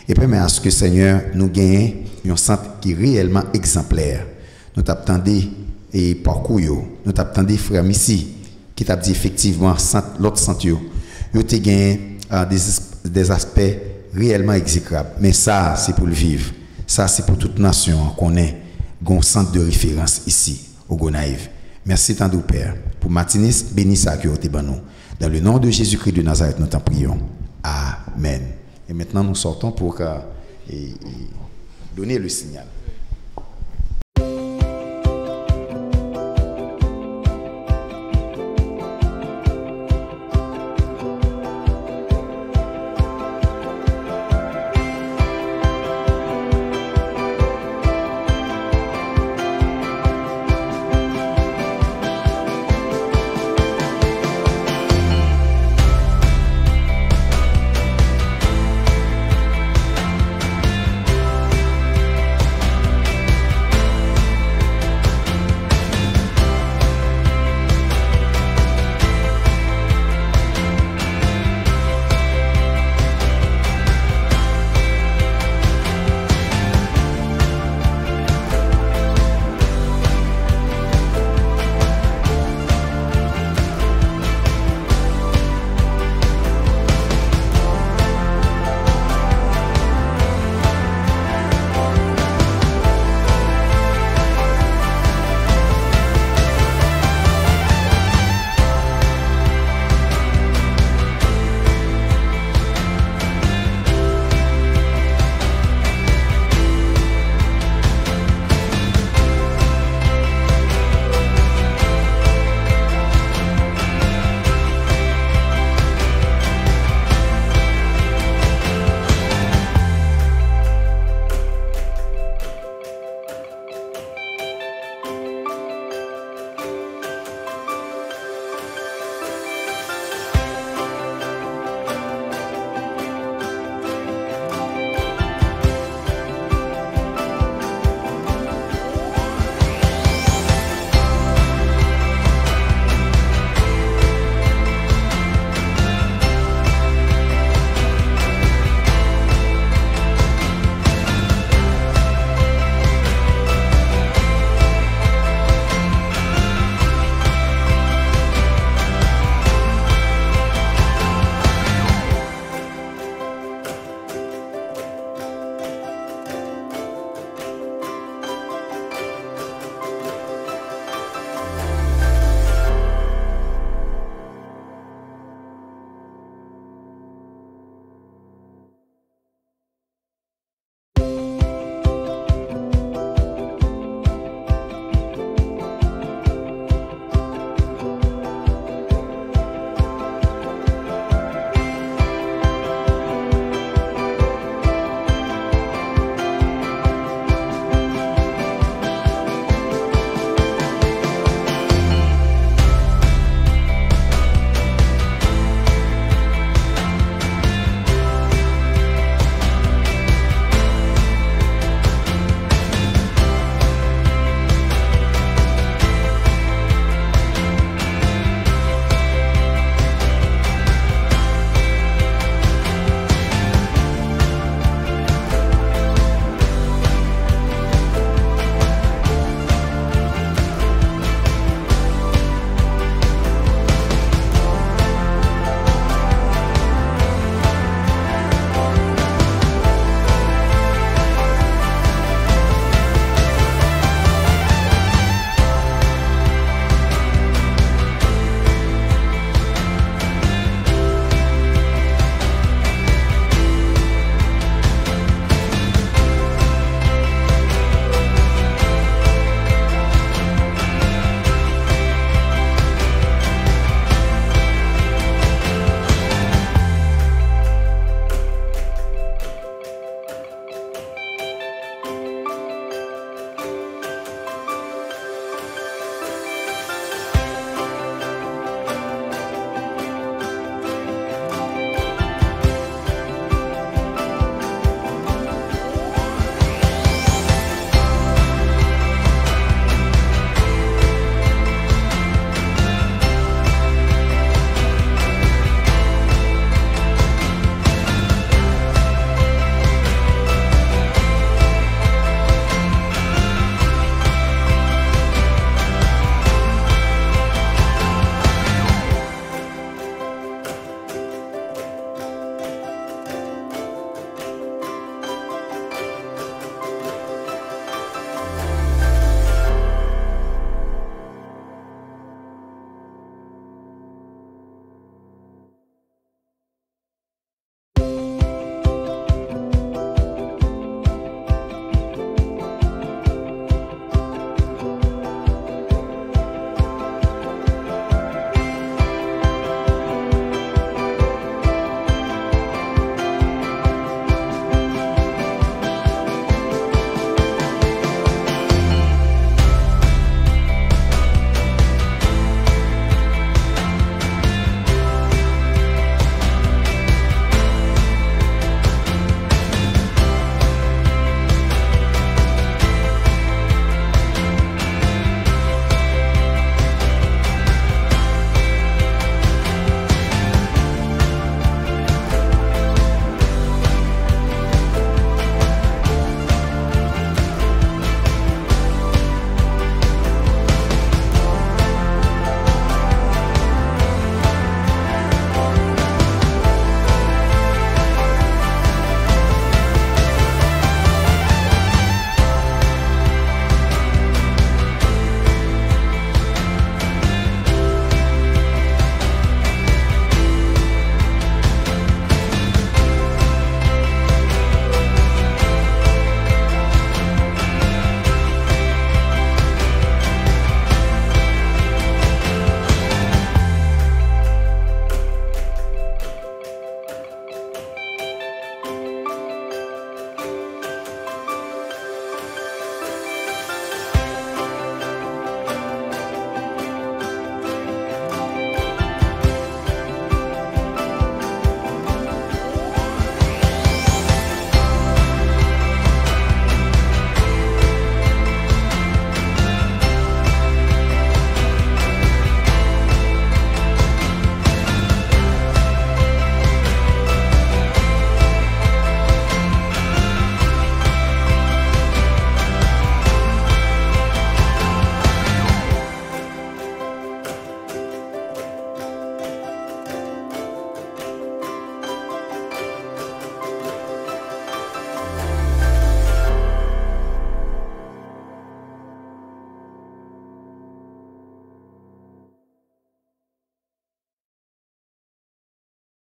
Et permet à ce que Seigneur nous gagne un centre qui est réellement exemplaire. Nous t'attendons et parcours, nous t'attendons frère ici qui t'a dit effectivement l'autre centre yo te gagne des aspects réellement exécrables. Mais ça c'est pour le vivre. Ça c'est pour toute nation qu'on est un centre de référence ici au Gonaïve. Merci tant de Père pour matinée béni ça que tu nous. Dans le nom de Jésus-Christ de Nazareth, nous t'en prions. Amen. Et maintenant nous sortons pour donner le signal.